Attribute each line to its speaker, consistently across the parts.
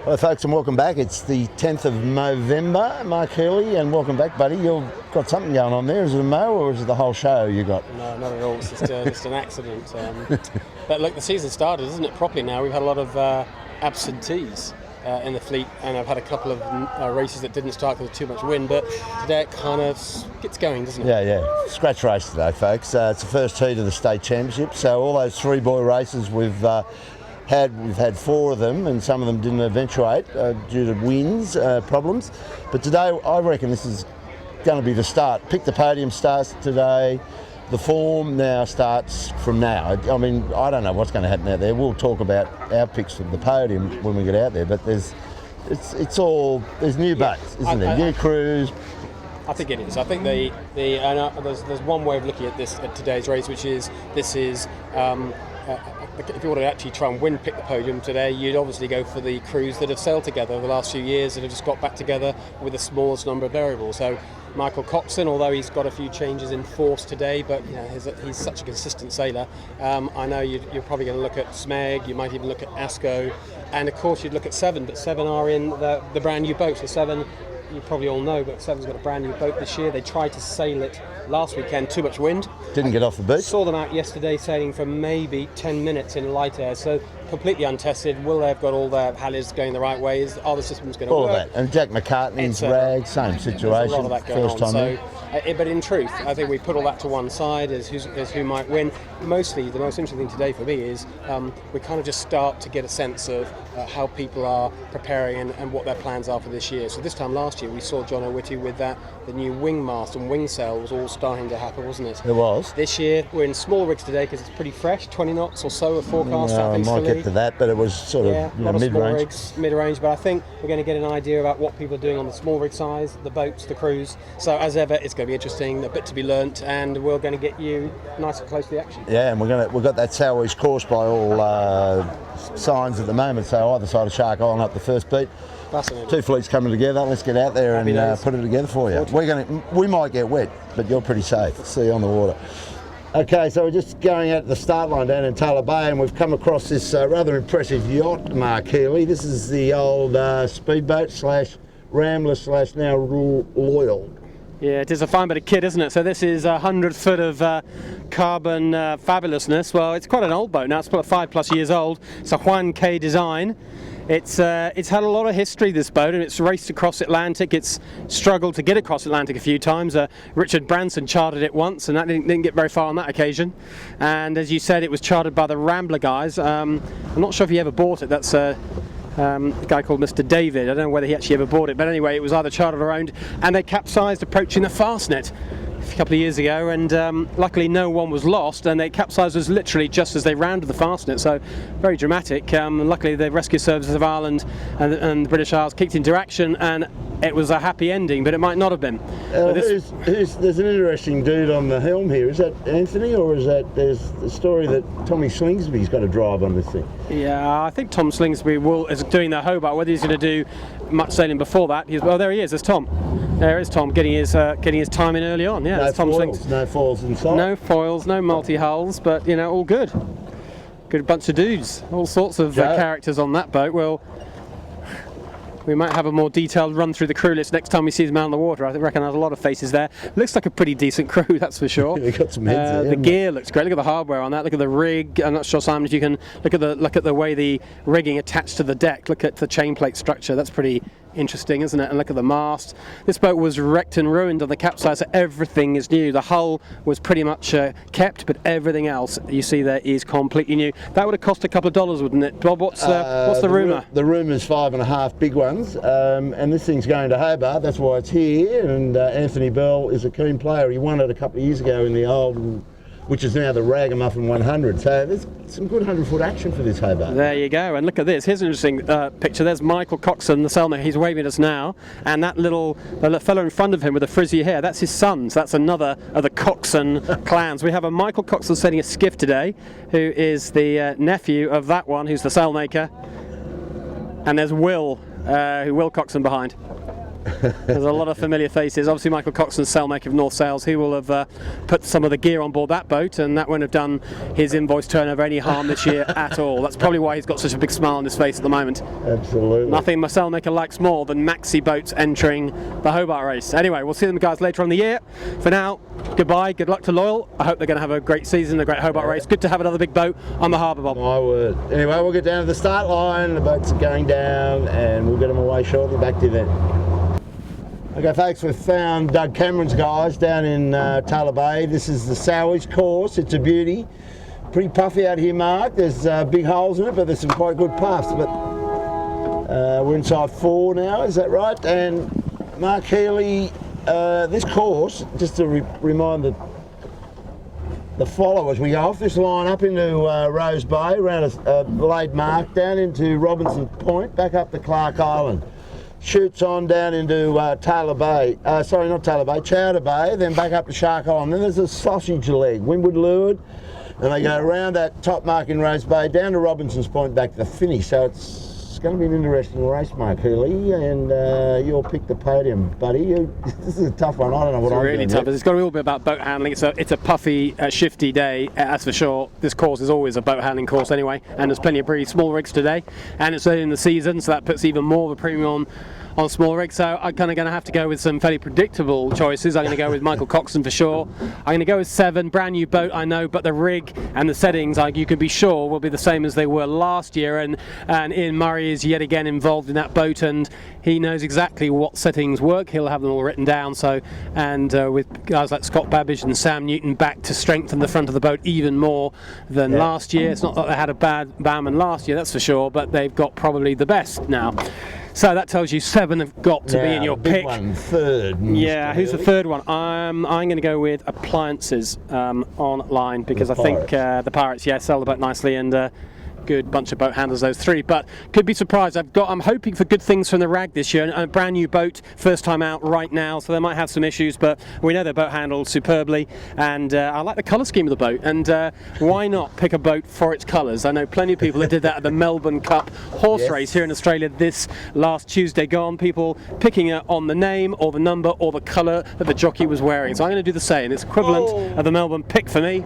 Speaker 1: Well, folks, and welcome back. It's the 10th of November, Mark Hurley, and welcome back, buddy. You've got something going on there. Is it a mow or is it the whole show you got?
Speaker 2: No, not at all. It's just an accident. But look, the season started, isn't it, properly now? We've had a lot of absentees in the fleet, and I've had a couple of races that didn't start because of too much wind, but today it kind of gets going, doesn't it?
Speaker 1: Yeah. Scratch race today, folks. It's the first heat of the state championship, so all those three-boy races we've had four of them, and some of them didn't eventuate due to winds problems. But today, I reckon this is going to be the start. Pick the Podium starts today. The form now starts from now. I mean, I don't know what's going to happen out there. We'll talk about our picks for the Podium when we get out there. But there's new boats, isn't there? New crews.
Speaker 2: I think it is. I think there's one way of looking at this at today's race, which is this is. If you want to actually try and pick the podium today, you'd obviously go for the crews that have sailed together over the last few years that have just got back together with the smallest number of variables. So Michael Coxon, although he's got a few changes in force today, but you know, he's such a consistent sailor. I know you're probably going to look at Smeg, you might even look at Asco, and of course you'd look at Seven, but Seven are in the brand new boat. So Seven, you probably all know, but Seven's got a brand new boat this year. They tried to sail it last weekend, too much wind.
Speaker 1: Didn't get off the beach.
Speaker 2: Saw them out yesterday sailing for maybe 10 minutes in light air, so completely untested. Will they have got all their hallies going the right way? Are the systems going to work?
Speaker 1: All of that. And Jack McCartney's rag, same situation.
Speaker 2: There's a lot of that going
Speaker 1: first
Speaker 2: on.
Speaker 1: time.
Speaker 2: But in truth, I think we put all that to one side as who might win. Mostly, the most interesting thing today for me is we kind of just start to get a sense of how people are preparing and what their plans are for this year. So this time last year, we saw John O'Whitty with the new wing mast and wing sail was all starting to happen, wasn't it?
Speaker 1: It was.
Speaker 2: This year, we're in small rigs today because it's pretty fresh, 20 knots or so of forecast.
Speaker 1: I might get to that, but it was sort of mid-range.
Speaker 2: Mid-range, but I think we're going to get an idea about what people are doing on the small rig size, the boats, the crews. So as ever, it's going to be interesting, a bit to be learnt, and we're going to get you nice and close to the action.
Speaker 1: Yeah, and we've got that southeast course by all signs at the moment, so either side of Shark Island up the first beat.
Speaker 2: Fascinating.
Speaker 1: Two fleets coming together. Let's get out there and put it together for you. We might get wet, but you're pretty safe. See you on the water. Okay, so we're just going out to the start line down in Taylor Bay, and we've come across this rather impressive yacht, Mark Healy. This is the old speedboat / Rambler / now Loyal.
Speaker 2: Yeah, it is a fine bit of kit, isn't it? So this is 100 foot of carbon fabulousness. Well, it's quite an old boat now. It's about 5+ years old. It's a Juan K design. It's had a lot of history, this boat, and it's raced across Atlantic. It's struggled to get across Atlantic a few times. Richard Branson chartered it once, and that didn't get very far on that occasion. And as you said, it was chartered by the Rambler guys. I'm not sure if he ever bought it. That's a guy called Mr. David. I don't know whether he actually ever bought it, but anyway, it was either chartered or owned, and they capsized approaching the Fastnet a couple of years ago, and luckily no one was lost, and they capsized us literally just as they rounded the Fastnet, so very dramatic. Luckily the Rescue Services of Ireland and the British Isles kicked into action, and it was a happy ending, but it might not have been.
Speaker 1: There's an interesting dude on the helm here. Is that Anthony, or there's the story that Tommy Slingsby's got to drive on this thing?
Speaker 2: Yeah, I think Tom Slingsby is doing the Hobart. Whether he's going to do much sailing before that, there he is. There's Tom. There is Tom getting his time in early on. Yeah,
Speaker 1: no foils inside.
Speaker 2: No foils, no multi-hulls, but all good. Good bunch of dudes. All sorts of characters on that boat. Well, we might have a more detailed run through the crew list next time we see them out on the water. I reckon there's a lot of faces there. Looks like a pretty decent crew, that's for sure.
Speaker 1: We've got some heads there.
Speaker 2: The gear looks great. Look at the hardware on that. Look at the rig. I'm not sure, Simon, if you can look at the way the rigging attached to the deck. Look at the chain plate structure. That's pretty interesting, isn't it? And look at the mast. This boat was wrecked and ruined on the capsize, so everything is new. The hull was pretty much kept, but everything else you see there is completely new. That would have cost a couple of dollars, wouldn't it, Bob? What's the rumour?
Speaker 1: The rumour's 5.5 big ones, and this thing's going to Hobart. That's why it's here. And Anthony Bell is a keen player. He won it a couple of years ago in the old, which is now the Ragamuffin 100. So there's some good 100-foot action for this Hobart.
Speaker 2: There you go. And look at this. Here's an interesting picture. There's Michael Coxon, the sailor. He's waving at us now. And that little fellow in front of him with the frizzy hair, that's his son. So that's another of the Coxon clans. We have a Michael Coxon sailing a skiff today, who is the nephew of that one, who's the sailmaker. And there's Will Coxon behind. There's a lot of familiar faces. Obviously Michael Coxon's sailmaker of North Sails, he will have put some of the gear on board that boat, and that won't have done his invoice turnover any harm this year at all. That's probably why he's got such a big smile on his face at the moment.
Speaker 1: Absolutely.
Speaker 2: Nothing my sailmaker likes more than maxi boats entering the Hobart race. Anyway, we'll see them guys later on in the year. For now, goodbye, good luck to Loyal. I hope they're going to have a great season, a great Hobart race. Good to have another big boat on the harbour, Bob.
Speaker 1: My word. Anyway, we'll get down to the start line, the boats are going down, and we'll get them away shortly. Back to you then. Okay folks, we've found Doug Cameron's guys down in Taylor Bay. This is the Sowish course. It's a beauty. Pretty puffy out here, Mark. There's big holes in it, but there's some quite good puffs. But we're inside 4 now, is that right? And Mark Healy, this course, just to remind the followers, we go off this line up into Rose Bay, around a laid mark, down into Robinson Point, back up to Clark Island. Shoots on down into Taylor Bay, sorry, not Taylor Bay, Chowder Bay, then back up to Shark Island. Then there's a sausage leg, windward leeward, and they go around that top mark in Rose Bay, down to Robinson's Point, back to the finish. So it's going to be an interesting race, Mark Healy, and you'll pick the podium, buddy. This is a tough one. I don't know what I'm doing.
Speaker 2: It's really tough. It's got to be all bit about boat handling. It's a puffy, shifty day, that's for sure. This course is always a boat handling course anyway, and there's plenty of pretty small rigs today, and it's early in the season, so that puts even more of a premium on small rigs. So I'm kind of going to have to go with some fairly predictable choices. I'm going to go with Michael Coxon for sure. I'm going to go with 7, brand new boat, I know, but the rig and the settings, you can be sure, will be the same as they were last year. And Ian Murray is yet again involved in that boat, and he knows exactly what settings work. He'll have them all written down. So, and with guys like Scott Babbage and Sam Newton back to strengthen the front of the boat even more than last year. It's not that they had a bad bowman last year, that's for sure, but they've got probably the best now. So that tells you 7 have got to be in your pick.
Speaker 1: One, third.
Speaker 2: Yeah, who's the third one? I'm going to go with Appliances online, because I think the Pirates, sell the boat nicely, and good bunch of boat handlers, those 3, but could be surprised. I'm hoping for good things from the RAG this year, and a brand new boat, first time out right now, so they might have some issues, but we know they're boat handled superbly, and I like the colour scheme of the boat, and why not pick a boat for its colours? I know plenty of people that did that at the Melbourne Cup horse race here in Australia this last Tuesday gone, people picking it on the name or the number or the colour that the jockey was wearing. So I'm going to do the same. It's equivalent of the Melbourne pick for me.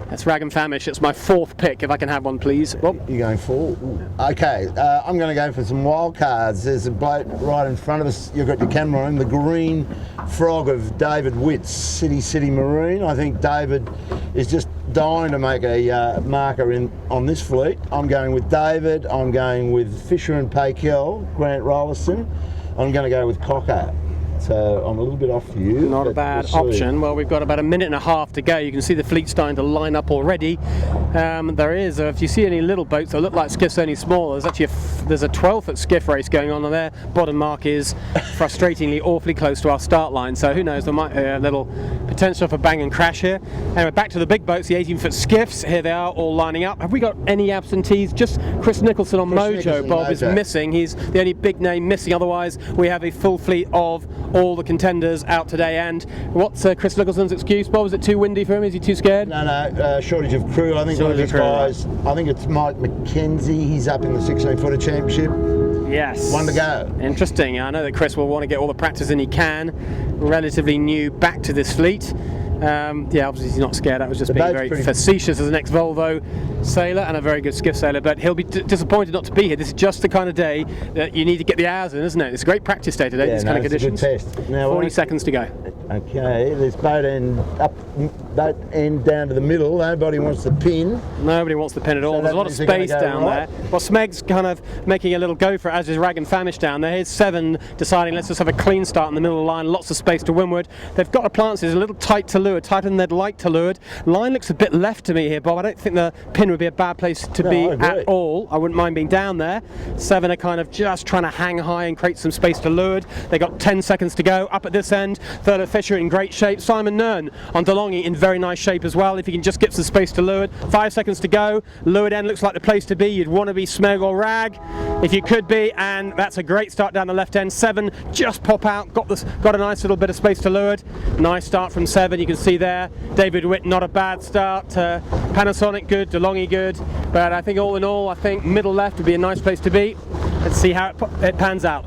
Speaker 2: That's Rag and Famish. It's my 4th pick, if I can have one, please. Well,
Speaker 1: you're going 4? Ooh. Okay, I'm going to go for some wild cards. There's a boat right in front of us. You've got your camera on him, the Green Frog of David Witt's City Marine. I think David is just dying to make a marker on this fleet. I'm going with David. I'm going with Fisher and Paykel, Grant Rolliston. I'm going to go with Cocker. So I'm a little bit off for you.
Speaker 2: Not a bad option. Well, we've got about a minute and a half to go. You can see the fleet starting to line up already. There is, if you see any little boats that look like skiffs only smaller, there's actually there's a 12-foot skiff race going on there. Bottom mark is frustratingly awfully close to our start line. So who knows, there might be a little potential for bang and crash here. Anyway, back to the big boats, the 18-foot skiffs. Here they are, all lining up. Have we got any absentees? Just Chris Nicholson on Mojo. Bob is missing. He's the only big name missing. Otherwise, we have a full fleet of all the contenders out today. And what's Chris Nicholson's excuse, Bob? Is it too windy for him? Is he too scared?
Speaker 1: No, shortage of crew. I think one of these guys, I think it's Mike McKenzie. He's up in the 16-footer championship.
Speaker 2: Yes.
Speaker 1: One to go.
Speaker 2: Interesting. I know that Chris will want to get all the practice in he can. Relatively new back to this fleet. Obviously he's not scared. That was just being very facetious as an ex-Volvo sailor and a very good skiff sailor, but he'll be disappointed not to be here. This is just the kind of day that you need to get the hours in, isn't it? It's a great practice day today, these kind of conditions.
Speaker 1: It's a good test. Now,
Speaker 2: 40 seconds to go.
Speaker 1: Okay, there's boat end down to the middle. Nobody wants the pin.
Speaker 2: Nobody wants the pin at all. There's a lot of space down there. Well, Smeg's kind of making a little go for it, as is Rag and Famish down there. Here's 7 deciding, let's just have a clean start in the middle of the line. Lots of space to windward. They've got appliances a little tight to leeward, tighter than they'd like to leeward. Line looks a bit left to me here, Bob. I don't think the pin would be a bad place to be at all. I wouldn't mind being down there. 7 are kind of just trying to hang high and create some space to leeward. They got 10 seconds to go. Up at this end, Thurlow Fisher in great shape. Simon Nern on DeLonghi in very nice shape as well, if he can just get some space to leeward. 5 seconds to go. Leeward end looks like the place to be. You'd want to be Smeg or Rag if you could be, and that's a great start down the left end. 7 just pop out, got a nice little bit of space to leeward. Nice start from 7, you can see there. David Witt, not a bad start. Panasonic good, DeLonghi good, but I think all in all, I think middle left would be a nice place to be. Let's see how it pans out.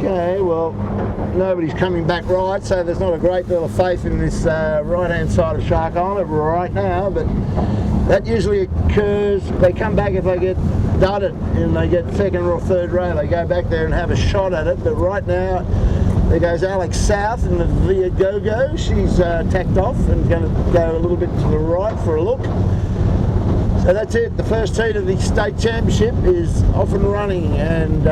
Speaker 1: Okay, well, nobody's coming back right, so there's not a great deal of faith in this right-hand side of Shark Island right now, but that usually occurs. They come back if they get dudded and they get second or third row. They go back there and have a shot at it, but right now there goes Alex South in the Via Go-Go. She's tacked off and going to go a little bit to the right for a look. So that's it. The first heat of the state championship is off and running, and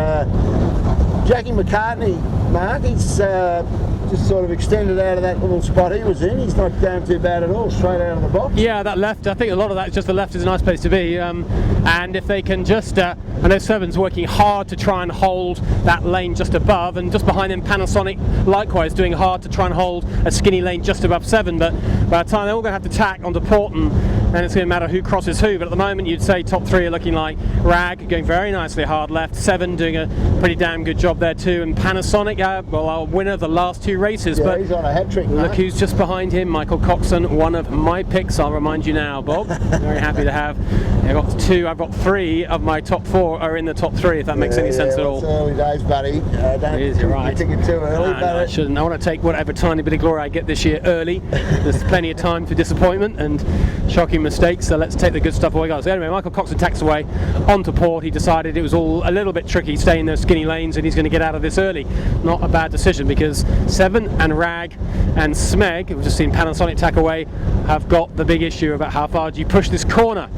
Speaker 1: Jackie McCartney, Mark, he's just sort of extended out of that little spot he was in. He's not going too bad at all, straight out of the box.
Speaker 2: Yeah, that left, I think a lot of that is just the left is a nice place to be, and if they can just, I know Seven's working hard to try and hold that lane just above, and just behind him Panasonic likewise doing hard to try and hold a skinny lane just above Seven, but by the time they're all going to have to tack onto Porton, then it's going to matter who crosses who. But at the moment you'd say top three are looking like Rag going very nicely hard left, Seven doing a pretty damn good job there too, and Panasonic, well, our winner of the last two races.
Speaker 1: Yeah,
Speaker 2: but
Speaker 1: he's on a hat-trick.
Speaker 2: Look who's just behind him, Michael Coxon, one of my picks, I'll remind you now, Bob. Very happy to have. I've got three of my top four are in the top three, if that makes any sense at all.
Speaker 1: It's early days, buddy. Don't
Speaker 2: It is, you're right.
Speaker 1: take it too early.
Speaker 2: No, I shouldn't. I want to take whatever tiny bit of glory I get this year early. There's plenty of time for disappointment and shocking mistakes, so let's take the good stuff away, guys. So anyway, Michael Coxon tacks away onto Port. He decided it was all a little bit tricky staying in those skinny lanes, and he's going to get out of this early. Not a bad decision, because Seven and Rag and Smeg, we've just seen Panasonic tack away, have got the big issue about how far do you push this corner.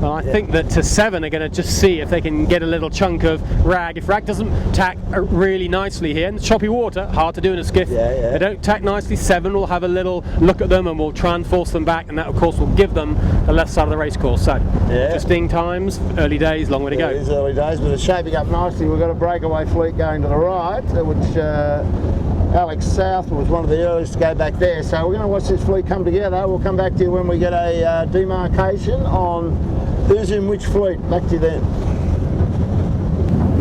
Speaker 2: Well, I think that Seven are going to just see if they can get a little chunk of Rag. If Rag doesn't tack really nicely here, and choppy water, hard to do in a skiff, they don't tack nicely, Seven will have a little look at them and will try and force them back, and that of course will give them the left side of the race course. So, interesting times, early days, long way to go.
Speaker 1: It is early days, but it's shaping up nicely. We've got a breakaway fleet going to the right, which Alex South was one of the earliest to go back there. So we're going to watch this fleet come together. We'll come back to you when we get a demarcation on who's in which fleet. Back to you then.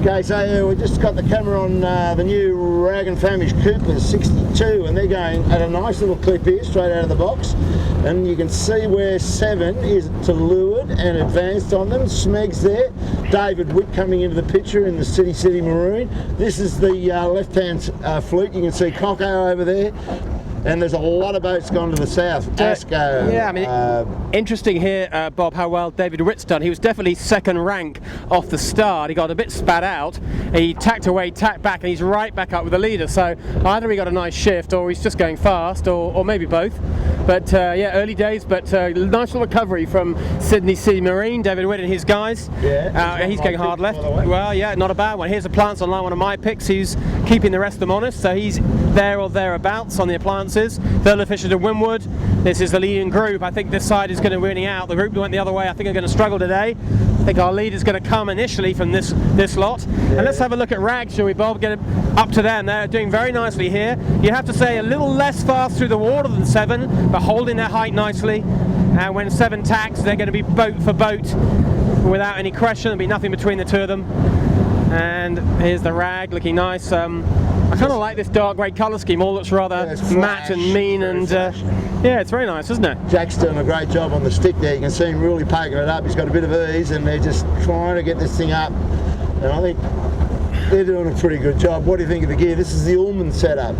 Speaker 1: Okay, so we just got the camera on the new Rag and Famish Coopers 62, and they're going at a nice little clip here, straight out of the box. And you can see where Seven is to leeward and advanced on them. Smeg's there. David Witt coming into the picture in the City Maroon. This is the left-hand fleet. You can see Coco over there. And there's a lot of boats gone to the south. Asco.
Speaker 2: Yeah, I mean, interesting here, Bob, how well David Witt's done. He was definitely second rank off the start. He got a bit spat out. He tacked away, tacked back, and he's right back up with the leader. So either he got a nice shift, or he's just going fast, or maybe both. But yeah, early days, but nice little recovery from Sydney Marine, David Witt and his guys.
Speaker 1: Yeah,
Speaker 2: he's going hard left. Well, yeah, not a bad one. Here's Appliance Online, one of my picks. He's keeping the rest of them honest, so he's there or thereabouts on the appliances. Third official to Windward. This is the leading group. I think this side is going to be winning out. The group that went the other way, I think, are going to struggle today. I think our lead is going to come initially from this lot. And let's have a look at Rag, shall we, Bob? Get up to them. They're doing very nicely here. You have to say a little less fast through the water than Seven, but holding their height nicely. And when Seven tacks, they're going to be boat for boat without any question. There'll be nothing between the two of them. And here's the Rag, looking nice. I kind of like this dark grey colour scheme. All looks rather matte and mean, and yeah, it's very nice, isn't it?
Speaker 1: Jack's doing a great job on the stick there. You can see him really poking it up. He's got a bit of ease, and they're just trying to get this thing up. And I think they're doing a pretty good job. What do you think of the gear? This is the Ullman setup.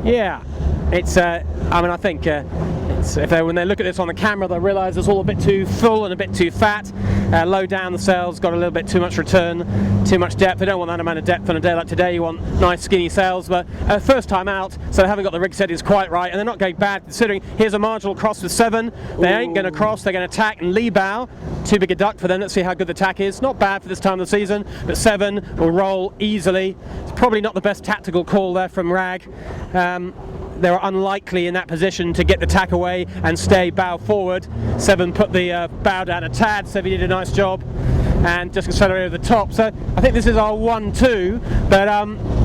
Speaker 2: Yeah, it's. I mean, I think when they look at this on the camera, they realise it's all a bit too full and a bit too fat. Low down the sails, got a little bit too much return, too much depth. They don't want that amount of depth on a day like today. You want nice skinny sails, but first time out, so they haven't got the rig settings quite right, and they're not going bad considering here's a marginal cross with Seven. They ain't going to cross, they're going to tack and lee bow. Too big a duck for them. Let's see how good the tack is. Not bad for this time of the season, but Seven will roll easily. It's probably not the best tactical call there from Rag. They were unlikely in that position to get the tack away and stay bow forward. Seven put the bow down a tad, so he did a nice job and just accelerated over the top. So I think this is our 1-2, but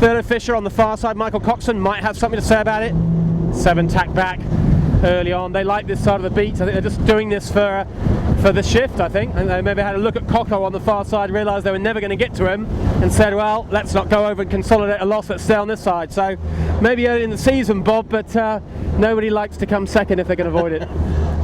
Speaker 2: third official on the far side, Michael Coxon, might have something to say about it. Seven tack back early on. They like this side of the beat. I think they're just doing this for the shift, I think, and they maybe had a look at Coco on the far side, realised they were never going to get to him, and said, well, let's not go over and consolidate a loss, let's stay on this side. So maybe early in the season, Bob, but nobody likes to come second if they can avoid it.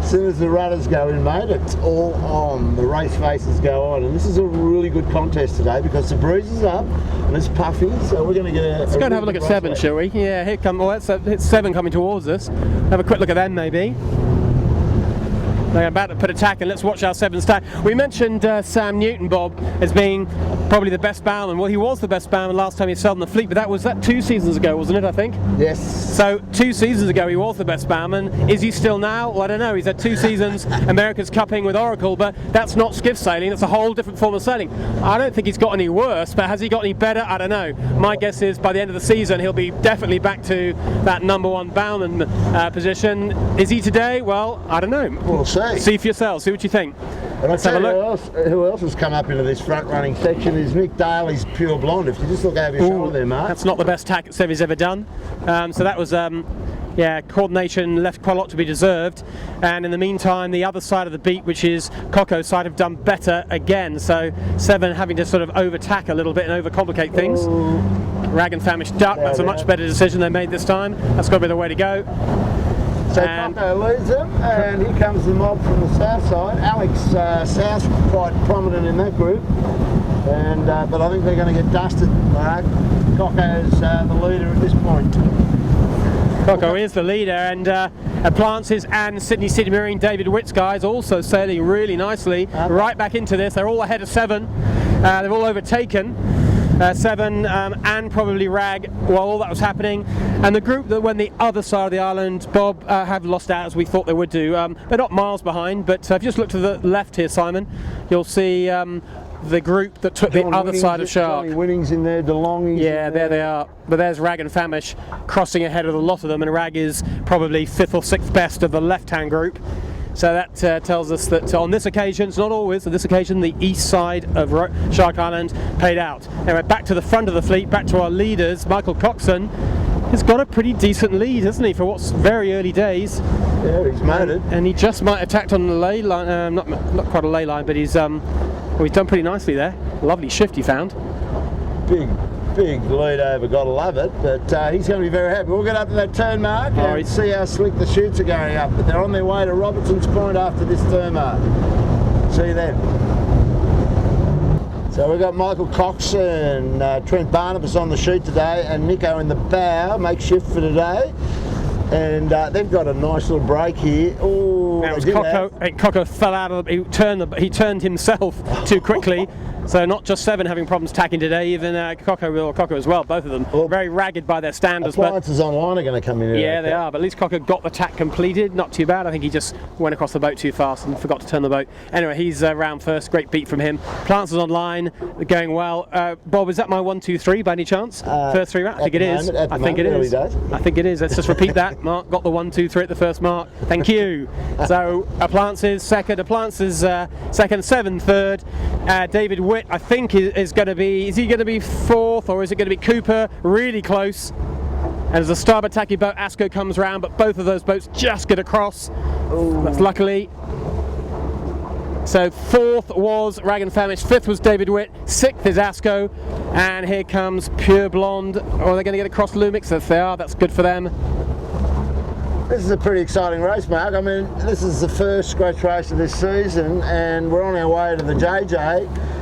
Speaker 1: As soon as the rudders go in, mate, it's all on. The race faces go on, and this is a really good contest today because the breeze is up and it's puffy, so we're going to get a.
Speaker 2: Let's go and have a look at 7, shall we? Yeah, here come. Well, it's 7 coming towards us. Have a quick look at them, maybe. They're about to put a tack, and let's watch our 7 stack. We mentioned Sam Newton, Bob, as being probably the best bowman. Well, he was the best bowman last time he sailed in the fleet, but that was 2 seasons ago, wasn't it, I think?
Speaker 1: Yes.
Speaker 2: So 2 seasons ago he was the best bowman. Is he still now? Well, I don't know. He's had 2 seasons America's Cupping with Oracle, but that's not skiff sailing. That's a whole different form of sailing. I don't think he's got any worse, but has he got any better? I don't know. My guess is by the end of the season he'll be definitely back to that #1 bowman position. Is he today? Well, I don't know.
Speaker 1: We'll see.
Speaker 2: See for yourself. See what you think.
Speaker 1: And I'll tell you who else has come up into this front running section is Nick Daly's Pure Blonde. If you just look over your shoulder there, Mark.
Speaker 2: That's not the best tack that Sevy's ever done. So that was, coordination left quite a lot to be deserved. And in the meantime, the other side of the beat, which is Coco's side, have done better again. So 7 having to sort of over-tack a little bit and overcomplicate things. Rag and Famish duck. That's a much better decision they made this time. That's got to be the way to go.
Speaker 1: So Coco leads them, and here comes the mob from the south side. Alex South quite prominent in that group, and but I think they're going to get dusted. Coco's the leader at this point.
Speaker 2: Coco is the leader, and Appliances and Sydney Marine David Witt's guys also sailing really nicely right back into this. They're all ahead of 7. They've all overtaken 7 and probably Rag while all that was happening, and the group that went the other side of the island, Bob, have lost out as we thought they would do. They're not miles behind, but if you just look to the left here, Simon, you'll see the group that took the other side of Shark.
Speaker 1: Johnny Winnings in there, DeLonghi's
Speaker 2: yeah, there they are. But there's Rag and Famish crossing ahead of the lot of them, and Rag is probably 5th or 6th best of the left-hand group. So that tells us that on this occasion, it's not always, on this occasion, the east side of Shark Island paid out. Anyway, back to the front of the fleet, back to our leaders. Michael Coxon has got a pretty decent lead, hasn't he, for what's very early days.
Speaker 1: Yeah, he's made it.
Speaker 2: And he just might have tacked on the lay line, not quite a lay line, but he's done pretty nicely there. Lovely shift he found.
Speaker 1: Big lead over, gotta love it, but he's going to be very happy. We'll get up to that turn mark and see how slick the chutes are going up, but they're on their way to Robertson's Point after this turn mark. See you then. So we've got Michael Cox and Trent Barnabas on the chute today, and Nico in the bow, makeshift for today. And they've got a nice little break here. Oh,
Speaker 2: Coco fell out of he turned himself too quickly. So not just 7 having problems tacking today, even Coco as well, both of them. Well, very ragged by their standards.
Speaker 1: Appliances online are going to come in here.
Speaker 2: Yeah, they are, but at least Coco got the tack completed, not too bad. I think he just went across the boat too fast and forgot to turn the boat. Anyway, he's round first, great beat from him. Appliances online, going well. Bob, is that my 1, 2, 3 by any chance? First 3 round? I think it is. I think it is. I think it is. Let's just repeat that. Mark got the 1, 2, 3 at the first mark. Thank you. So Appliances second, 7 third. David Witt, I think, is going to be. Is he going to be 4th, or is it going to be Cooper? Really close. And as the starboard tacky boat, Asco comes round, but both of those boats just get across. That's luckily. So 4th was Rag and Famish, 5th was David Witt, 6th is Asco, and here comes Pure Blonde. Are they going to get across Lumix? Yes, they are. That's good for them.
Speaker 1: This is a pretty exciting race, Mark. I mean, this is the first scratch race of this season, and we're on our way to the JJ.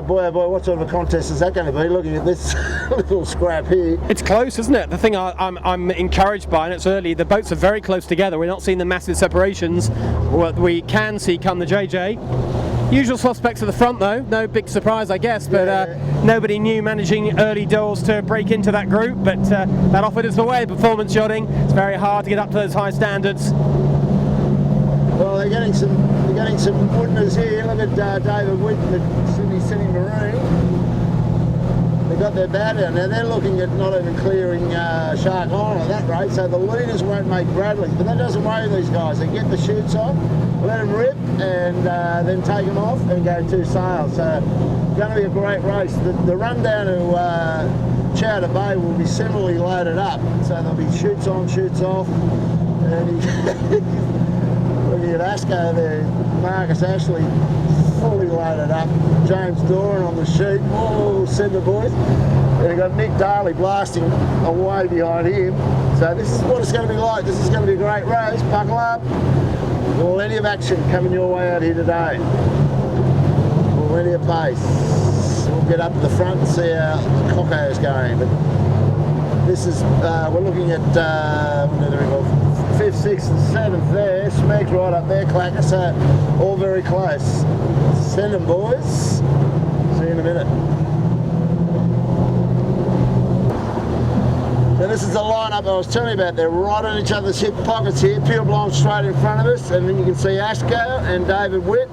Speaker 1: Boy, oh boy, what sort of a contest is that going to be, looking at this little scrap here?
Speaker 2: It's close, isn't it? The thing I'm encouraged by, and it's early, the boats are very close together. We're not seeing the massive separations what we can see come the JJ. Usual suspects at the front, though. No big surprise, I guess, but nobody new managing early doors to break into that group, but that offered us the way. Performance yachting, it's very hard to get up to those high standards.
Speaker 1: Well, they're getting some woodners here. Look at David Witt and the Sydney Marine. They've got their bow down now. They're looking at not even clearing Shark Island at that rate, so the leaders won't make Bradley's, but that doesn't worry these guys. They get the chutes off, let them rip, and then take them off and go 2 sails. So it's going to be a great race. The run down to Chowder Bay will be similarly loaded up, so there'll be chutes on, chutes off, and looking at Asco there, Marcus Ashley fully loaded up, James Doran on the chute, centre boys, and you've got Nick Daly blasting away behind him. So this is what it's going to be like. This is going to be a great race. Buckle up. Plenty of action coming your way out here today. Plenty of pace. We'll get up to the front and see how the Cocko's going. But this is, we're looking at 5th, 6th and 7th there. Smeg's right up there, Clacker, so all very close. Send them, boys. See you in a minute. So this is the lineup I was telling you about. They're right on each other's hip pockets here. Pure Blonde straight in front of us, and then you can see Ashko and David Witt,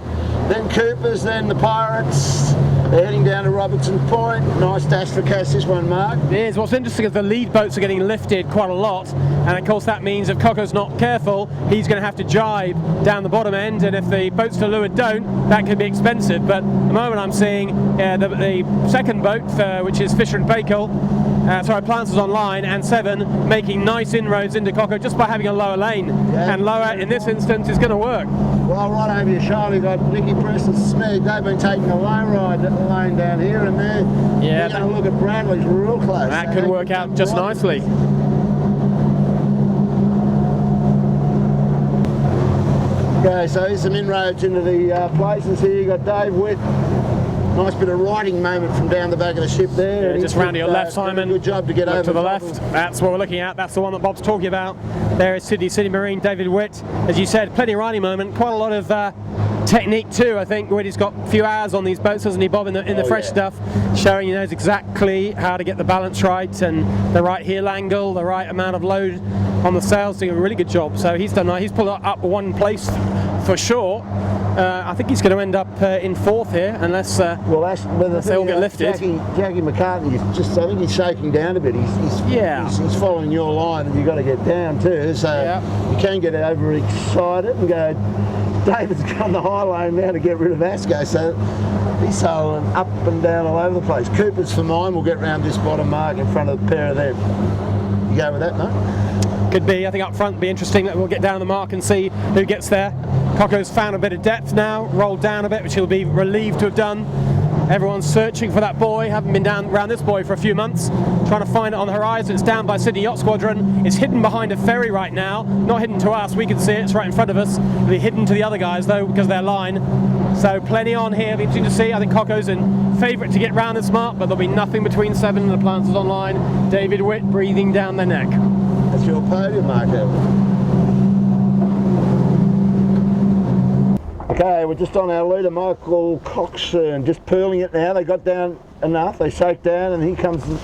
Speaker 1: then Coopers, then the Pirates. They're heading down to Robertson Point. Nice dash for Cass, this one, Mark.
Speaker 2: It is. What's interesting is the lead boats are getting lifted quite a lot, and of course that means if Cocko's not careful, he's going to have to jibe down the bottom end, and if the boats to leeward don't, that could be expensive. But at the moment I'm seeing the second boat, which is Fisher and Bakel, Planter's Online, and 7 making nice inroads into Cocko just by having a lower lane. Yeah, and lower in this instance is going to work.
Speaker 1: Well, right over your shoulder, you've got Nicky Preston, Smeg. They've been taking a low ride lane down here, and they're going to look at Bradley's real close.
Speaker 2: That could work out just nicely.
Speaker 1: Okay, so here's some inroads into the places here. You've got Dave Witt. Nice bit of riding moment from down the back of the ship there.
Speaker 2: Yeah, just round to your left, Simon.
Speaker 1: Good job to get over
Speaker 2: to the left. That's what we're looking at. That's the one that Bob's talking about. There is Sydney Marine, David Witt. As you said, plenty of riding moment. Quite a lot of technique too. I think Witty's got a few hours on these boats, hasn't he, Bob? In the fresh stuff, showing he knows exactly how to get the balance right and the right heel angle, the right amount of load on the sails. Doing a really good job. So he's done. He's pulled up one place for sure. I think he's going to end up in 4th here, unless they all get lifted.
Speaker 1: Jackie McCartney, I think he's shaking down a bit. He's following your line, and you've got to get down too. So you can get overexcited and go. David's got the high lane now to get rid of Asco, so he's sailing up and down all over the place. Cooper's for mine. We'll get round this bottom mark in front of the pair of them. You go with that, mate?
Speaker 2: Could be. I think up front would be interesting. That we'll get down the mark and see who gets there. Cocko's found a bit of depth now, rolled down a bit, which he'll be relieved to have done. Everyone's searching for that buoy. Haven't been down around this buoy for a few months. Trying to find it on the horizon. It's down by Sydney Yacht Squadron. It's hidden behind a ferry right now. Not hidden to us. We can see it. It's right in front of us. It'll be hidden to the other guys though because of their line. So plenty on here. It'll be interesting to see. I think Cocko's in favourite to get round this mark, but there'll be nothing between 7 and the Planters Online. David Witt breathing down their neck.
Speaker 1: That's your podium, Mark. Okay, we're just on our leader, Michael Coxon, just purling it now. They got down enough, they soaked down, and here comes the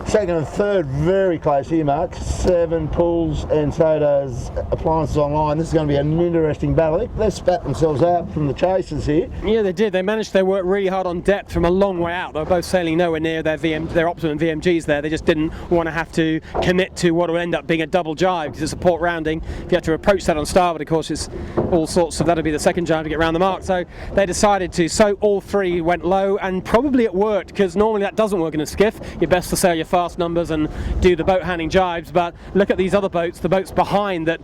Speaker 1: second and third, very close here, Mark. 7 pulls, and so does Appliances Online. This is going to be an interesting battle. They spat themselves out from the chasers here.
Speaker 2: Yeah, they did. They managed to work really hard on depth from a long way out. They were both sailing nowhere near their optimum VMGs there. They just didn't want to have to commit to what will end up being a double jibe because it's a port rounding. If you have to approach that on starboard, of course, it's all sorts of, that'll be the second jibe to get round the mark. So they decided to, so all 3 went low, and probably it worked because normally that doesn't work in a skiff. You're best to sail your fast numbers and do the boat handling jibes, but look at these other boats, the boats behind that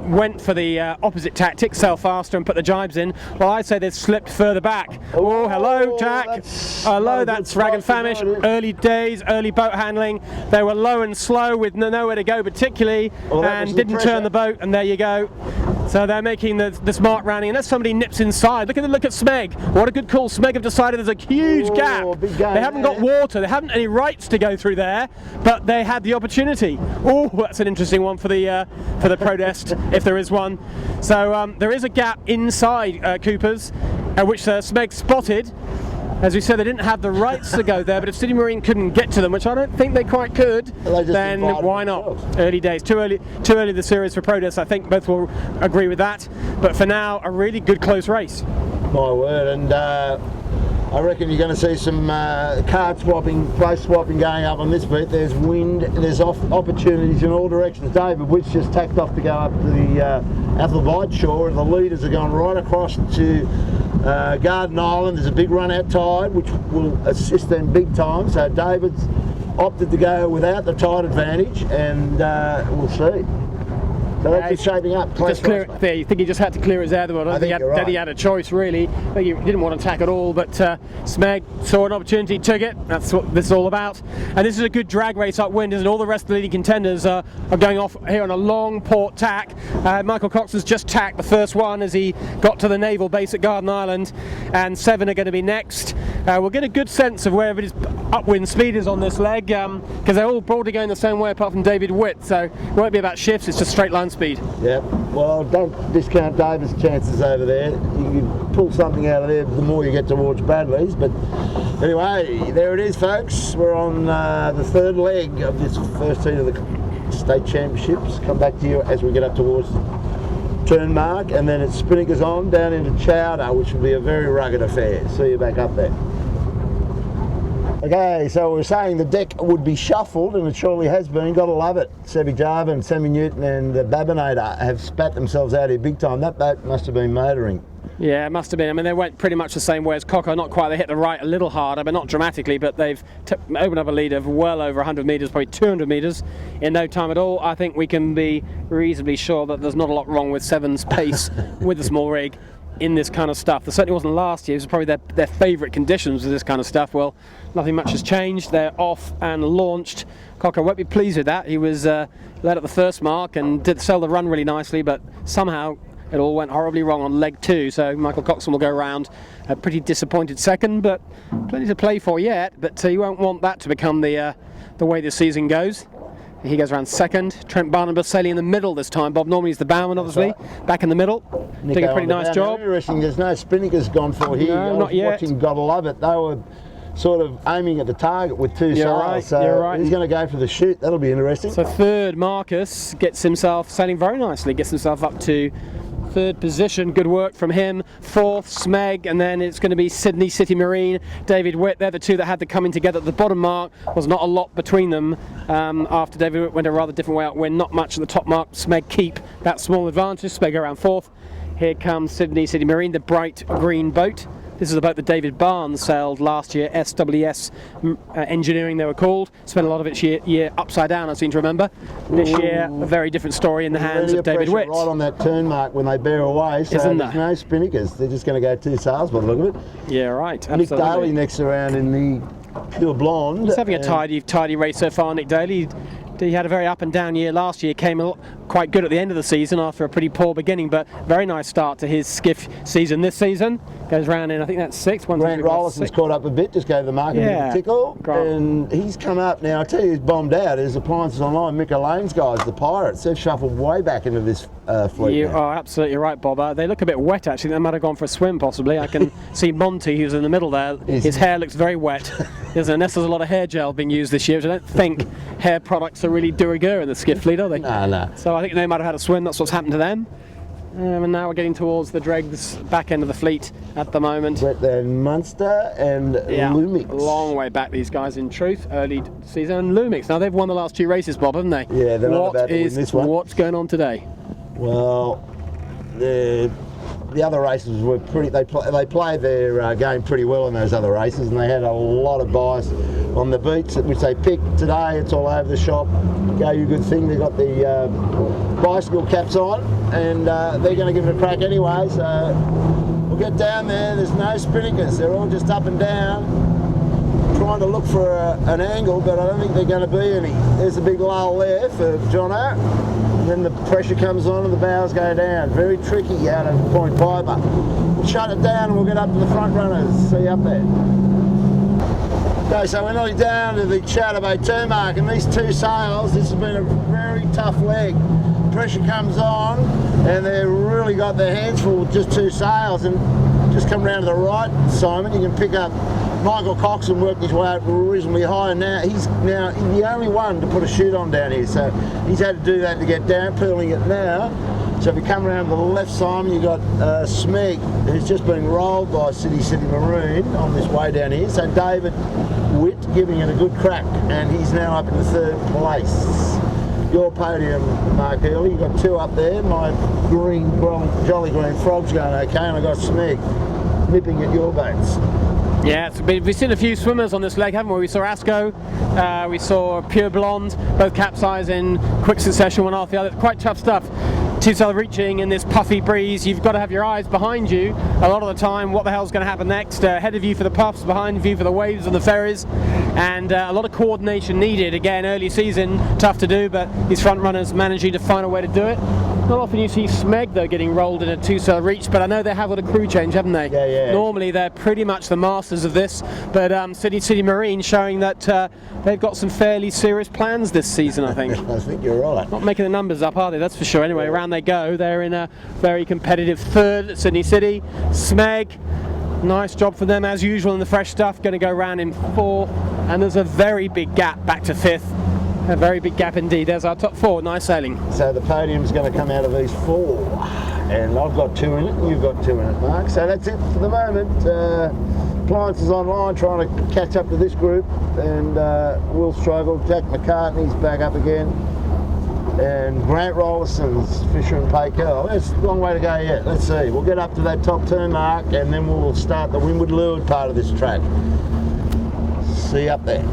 Speaker 2: went for the opposite tactic, sail faster and put the jibes in. Well, I'd say they've slipped further back. Oh, hello, Jack. Hello, that's Rag and Famish. Early days, early boat handling. They were low and slow with nowhere to go particularly, and didn't turn the boat, and there you go. So they're making the smart rounding, unless somebody nips inside. Look at Smeg. What a good call. Smeg have decided there's a huge gap. They haven't got water. They haven't any rights to go through there, but they had the opportunity. Oh, that's an interesting one for the protest, if there is one. So there is a gap inside Cooper's, which Smeg spotted. As we said, they didn't have the rights to go there, but if Sydney Marine couldn't get to them, which I don't think they quite could, then why not? Early days, too early the series for protest. I think both will agree with that. But for now, a really good close race.
Speaker 1: My word, and I reckon you're going to see some card swapping, place swapping going up on this beat. There's wind, there's opportunities in all directions. David Witt's just tacked off to go up to the Athelbite shore, and the leaders are going right across to Garden Island. There's a big run out tide which will assist them big time, so David's opted to go without the tide advantage, and we'll see. So that's just shaping up.
Speaker 2: Just clear it there. You think he just had to clear his air? Well, I think
Speaker 1: you're right.
Speaker 2: he had a choice, really. I think he didn't want to attack at all, but Smeg saw an opportunity, took it. That's what this is all about. And this is a good drag race upwind, and all the rest of the leading contenders are going off here on a long port tack. Michael Cox has just tacked the first one as he got to the naval base at Garden Island, and 7 are going to be next. We'll get a good sense of where everybody's upwind speed is on this leg, because they're all broadly going the same way apart from David Witt, so it won't be about shifts, it's just straight line speed.
Speaker 1: Yeah, well, don't discount David's chances over there. You can pull something out of there the more you get towards Bradley's, but anyway, there it is, folks. We're on the third leg of this first heat of the state championships. Come back to you as we get up towards turn mark, and then it's Spinnakers on down into Chowder, which will be a very rugged affair. See you back up there. Okay, so we're saying the deck would be shuffled, and it surely has been. Gotta love it. Sebi Jarva and Sammy Newton and the Babinator have spat themselves out here big time. That boat must have been motoring.
Speaker 2: Yeah, it must have been. I mean, they went pretty much the same way as Cocker. Not quite. They hit the right a little harder, but not dramatically. But they've opened up a lead of well over 100 metres, probably 200 metres in no time at all. I think we can be reasonably sure that there's not a lot wrong with Seven's pace with the small rig in this kind of stuff. There certainly wasn't last year. It was probably their favourite conditions with this kind of stuff. Well, nothing much has changed. They're off and launched. Cocker won't be pleased with that. He was led at the first mark and did sell the run really nicely, but somehow it all went horribly wrong on leg 2. So Michael Coxon will go around a pretty disappointed second, but plenty to play for yet. But you won't want that to become the way this season goes. He goes around second. Trent Barnabas sailing in the middle this time. Bob Norman is the bowman, obviously. Right. Back in the middle. Doing a pretty nice job.
Speaker 1: Interesting, there's no Spinnakers gone for here.
Speaker 2: No, not yet.
Speaker 1: Watching Gotta Love It. They were sort of aiming at the target with 2 sails.
Speaker 2: Right,
Speaker 1: so he's going to go for the shoot. That'll be interesting.
Speaker 2: So third, Marcus gets himself sailing very nicely. Gets himself up to third position. Good work from him. Fourth, Smeg, and then it's going to be Sydney City Marine, David Witt. They're the two that had the coming together. At the bottom mark was not a lot between them after David Witt went a rather different way out when not much at the top mark. Smeg keep that small advantage. Smeg around fourth. Here comes Sydney City Marine, the bright green boat. This is the boat that David Barnes sailed last year, SWS Engineering they were called. Spent a lot of its year upside down, I seem to remember. This year, a very different story in the hands of David Witt.
Speaker 1: Right on that turn mark when they bear away, so there's no Spinnakers. They're just going to go 2 sails by the look of it.
Speaker 2: Yeah, right, absolutely.
Speaker 1: Nick Daly next around in the pure blonde.
Speaker 2: He's having a tidy race so far, Nick Daly. He had a very up and down year last year, came quite good at the end of the season after a pretty poor beginning, but very nice start to his skiff season this season. Goes round in, I think that's 6th.
Speaker 1: Grant Rollison's caught up a bit, just gave the market a bit of a tickle, and he's come up now. I tell you, he's bombed out. His appliances online, Mick Elaine's guys, the Pirates, they've shuffled way back into this fleet.
Speaker 2: You are absolutely right, Bob. They look a bit wet actually. They might have gone for a swim possibly. I can see Monty, who's in the middle there. His hair looks very wet. Unless there's a lot of hair gel being used this year, which I don't think hair products are really de rigueur in the skiff fleet, are they?
Speaker 1: No.
Speaker 2: So I think they might have had a swim. That's what's happened to them. And now we're getting towards the dregs back end of the fleet at the moment.
Speaker 1: Then Munster and Lumix.
Speaker 2: Long way back, these guys, in truth. Early season. And Lumix. Now, they've won the last 2 races, Bob, haven't they?
Speaker 1: Yeah, they're not about to win this one.
Speaker 2: What's going on today?
Speaker 1: Well, the other races were pretty. They played their game pretty well in those other races, and they had a lot of bias on the beats which they picked. Today, it's all over the shop. Go you good thing. They got the bicycle caps on, and they're going to give it a crack anyway. So we'll get down there. There's no Spinnakers. They're all just up and down, trying to look for an angle, but I don't think they're going to be any. There's a big lull there for Jono. And then the pressure comes on and the bows go down. Very tricky out of Point Piper. We'll shut it down and we'll get up to the front runners. See you up there. Okay, so we're nearly down to the Chowder Bay turn mark, and these 2 sails, this has been a very tough leg. Pressure comes on and they've really got their hands full with just 2 sails, and just come round to the right, Simon, you can pick up Michael Coxon worked his way up reasonably high, and now he's the only one to put a chute on down here, so he's had to do that to get down, pearling it now. So if you come around to the left, Simon, you've got Smeg, who's just been rolled by City Marine on this way down here. So David Witt giving it a good crack, and he's now up in the 3rd place. Your podium, Mark Early, you've got 2 up there. My Jolly Green Frog's going okay, and I've got Smeg nipping at your boats.
Speaker 2: Yeah, we've seen a few swimmers on this leg, haven't we? We saw Asco, we saw Pure Blonde, both capsize in quick succession, one after the other. Quite tough stuff. two-sail reaching in this puffy breeze, you've got to have your eyes behind you a lot of the time. What the hell's going to happen next? Ahead of you for the puffs, behind you for the waves and the ferries, and a lot of coordination needed. Again, early season, tough to do, but these front runners managing to find a way to do it. Not often you see Smeg though getting rolled in a two-sail reach, but I know they have got a crew change, haven't they?
Speaker 1: Yeah.
Speaker 2: Normally they're pretty much the masters of this, but Sydney City Marine showing that they've got some fairly serious plans this season, I think.
Speaker 1: I think you're right.
Speaker 2: Not making the numbers up, are they? That's for sure. Anyway, around they go. They're in a very competitive third at Sydney City. Smeg, nice job for them as usual in the fresh stuff. Going to go round in 4, and there's a very big gap back to 5th. A very big gap indeed. There's our top 4. Nice sailing.
Speaker 1: So the podium's going to come out of these 4, and I've got 2 in it, and you've got 2 in it, Mark. So that's it for the moment. Appliances Online trying to catch up to this group, and we'll struggle. Jack McCartney's back up again, and Grant Rollison's Fisher and Paykel. There's a long way to go yet. Let's see. We'll get up to that top turn mark, and then we'll start the windward leeward part of this track. See you up there.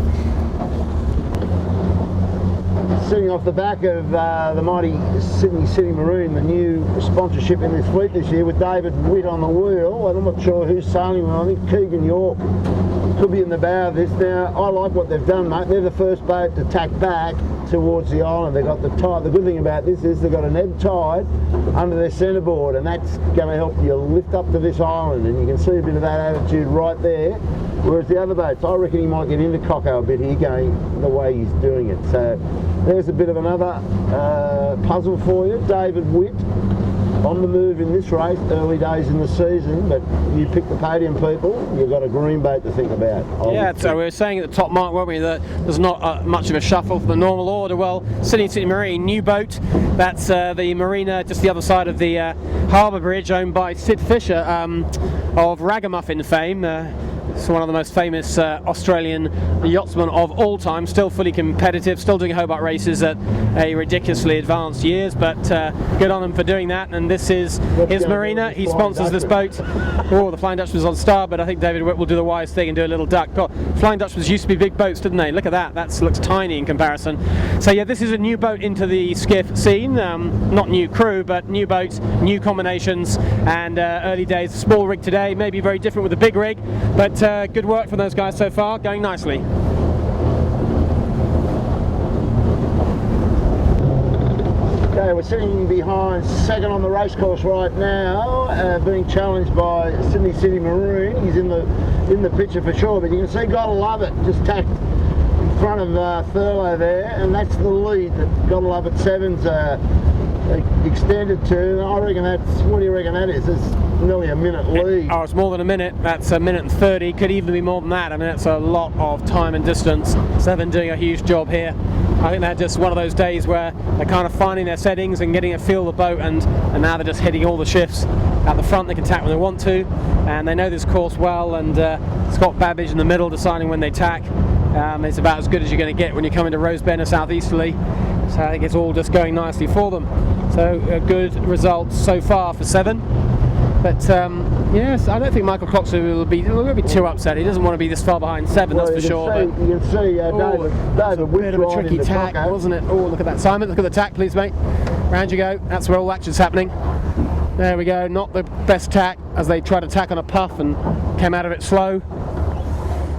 Speaker 1: Sitting off the back of the mighty Sydney City Marine, the new sponsorship in this fleet this year, with David Witt on the wheel, and I'm not sure who's sailing with. I think Keegan York could be in the bow of this. Now, I like what they've done, mate. They're the first boat to tack back towards the island. They've got the tide. The good thing about this is they've got an ebb tide under their centreboard, and that's going to help you lift up to this island, and you can see a bit of that attitude right there. Whereas the other boats, I reckon he might get into Coco a bit here going the way he's doing it. So there's a bit of another puzzle for you. David Witt on the move in this race, early days in the season, but you pick the podium people, you've got a green boat to think about.
Speaker 2: Yeah, so we were saying at the top mark, weren't we, that there's not much of a shuffle from the normal order. Well, Sydney City Marine, new boat, that's the marina just the other side of the harbour bridge, owned by Sid Fisher of Ragamuffin fame. It's one of the most famous Australian yachtsmen of all time, still fully competitive, still doing Hobart races at a ridiculously advanced years, but good on him for doing that. And this is his marina. He sponsors this boat. Oh, the Flying Dutchman's on star, but I think David Witt will do the wise thing and do a little duck. God, Flying Dutchman's used to be big boats, didn't they? Look at that. That looks tiny in comparison. So yeah, this is a new boat into the skiff scene. Not new crew, but new boats, new combinations, and early days. Small rig today, maybe very different with the big rig, but good work from those guys so far, going nicely.
Speaker 1: Okay, we're sitting behind second on the racecourse right now, being challenged by Sydney City Marine. He's in the picture for sure, but you can see Gotta Love It just tacked in front of Thurlow there, and that's the lead that Gotta Love It 7's extended to. I reckon that's, what do you reckon that is? It's nearly a minute lead.
Speaker 2: Oh, it's more than a minute. That's a minute and 30. Could even be more than that. I mean, that's a lot of time and distance. 7 doing a huge job here. I think they're just one of those days where they're kind of finding their settings and getting a feel of the boat, and now they're just hitting all the shifts at the front. They can tack when they want to, and they know this course well, and Scott Babbage in the middle deciding when they tack. It's about as good as you're going to get when you come into Rose Bend or southeasterly, so I think it's all just going nicely for them. So a good result so far for 7. But yes, I don't think Michael Coxon will be too upset. He doesn't want to be this far behind 7, that's for sure.
Speaker 1: You can see David Witt,
Speaker 2: bit of a tricky tack, wasn't it? Oh, look at that, Simon. Look at the tack, please, mate. Round you go. That's where all action's happening. There we go. Not the best tack, as they tried to tack on a puff and came out of it slow.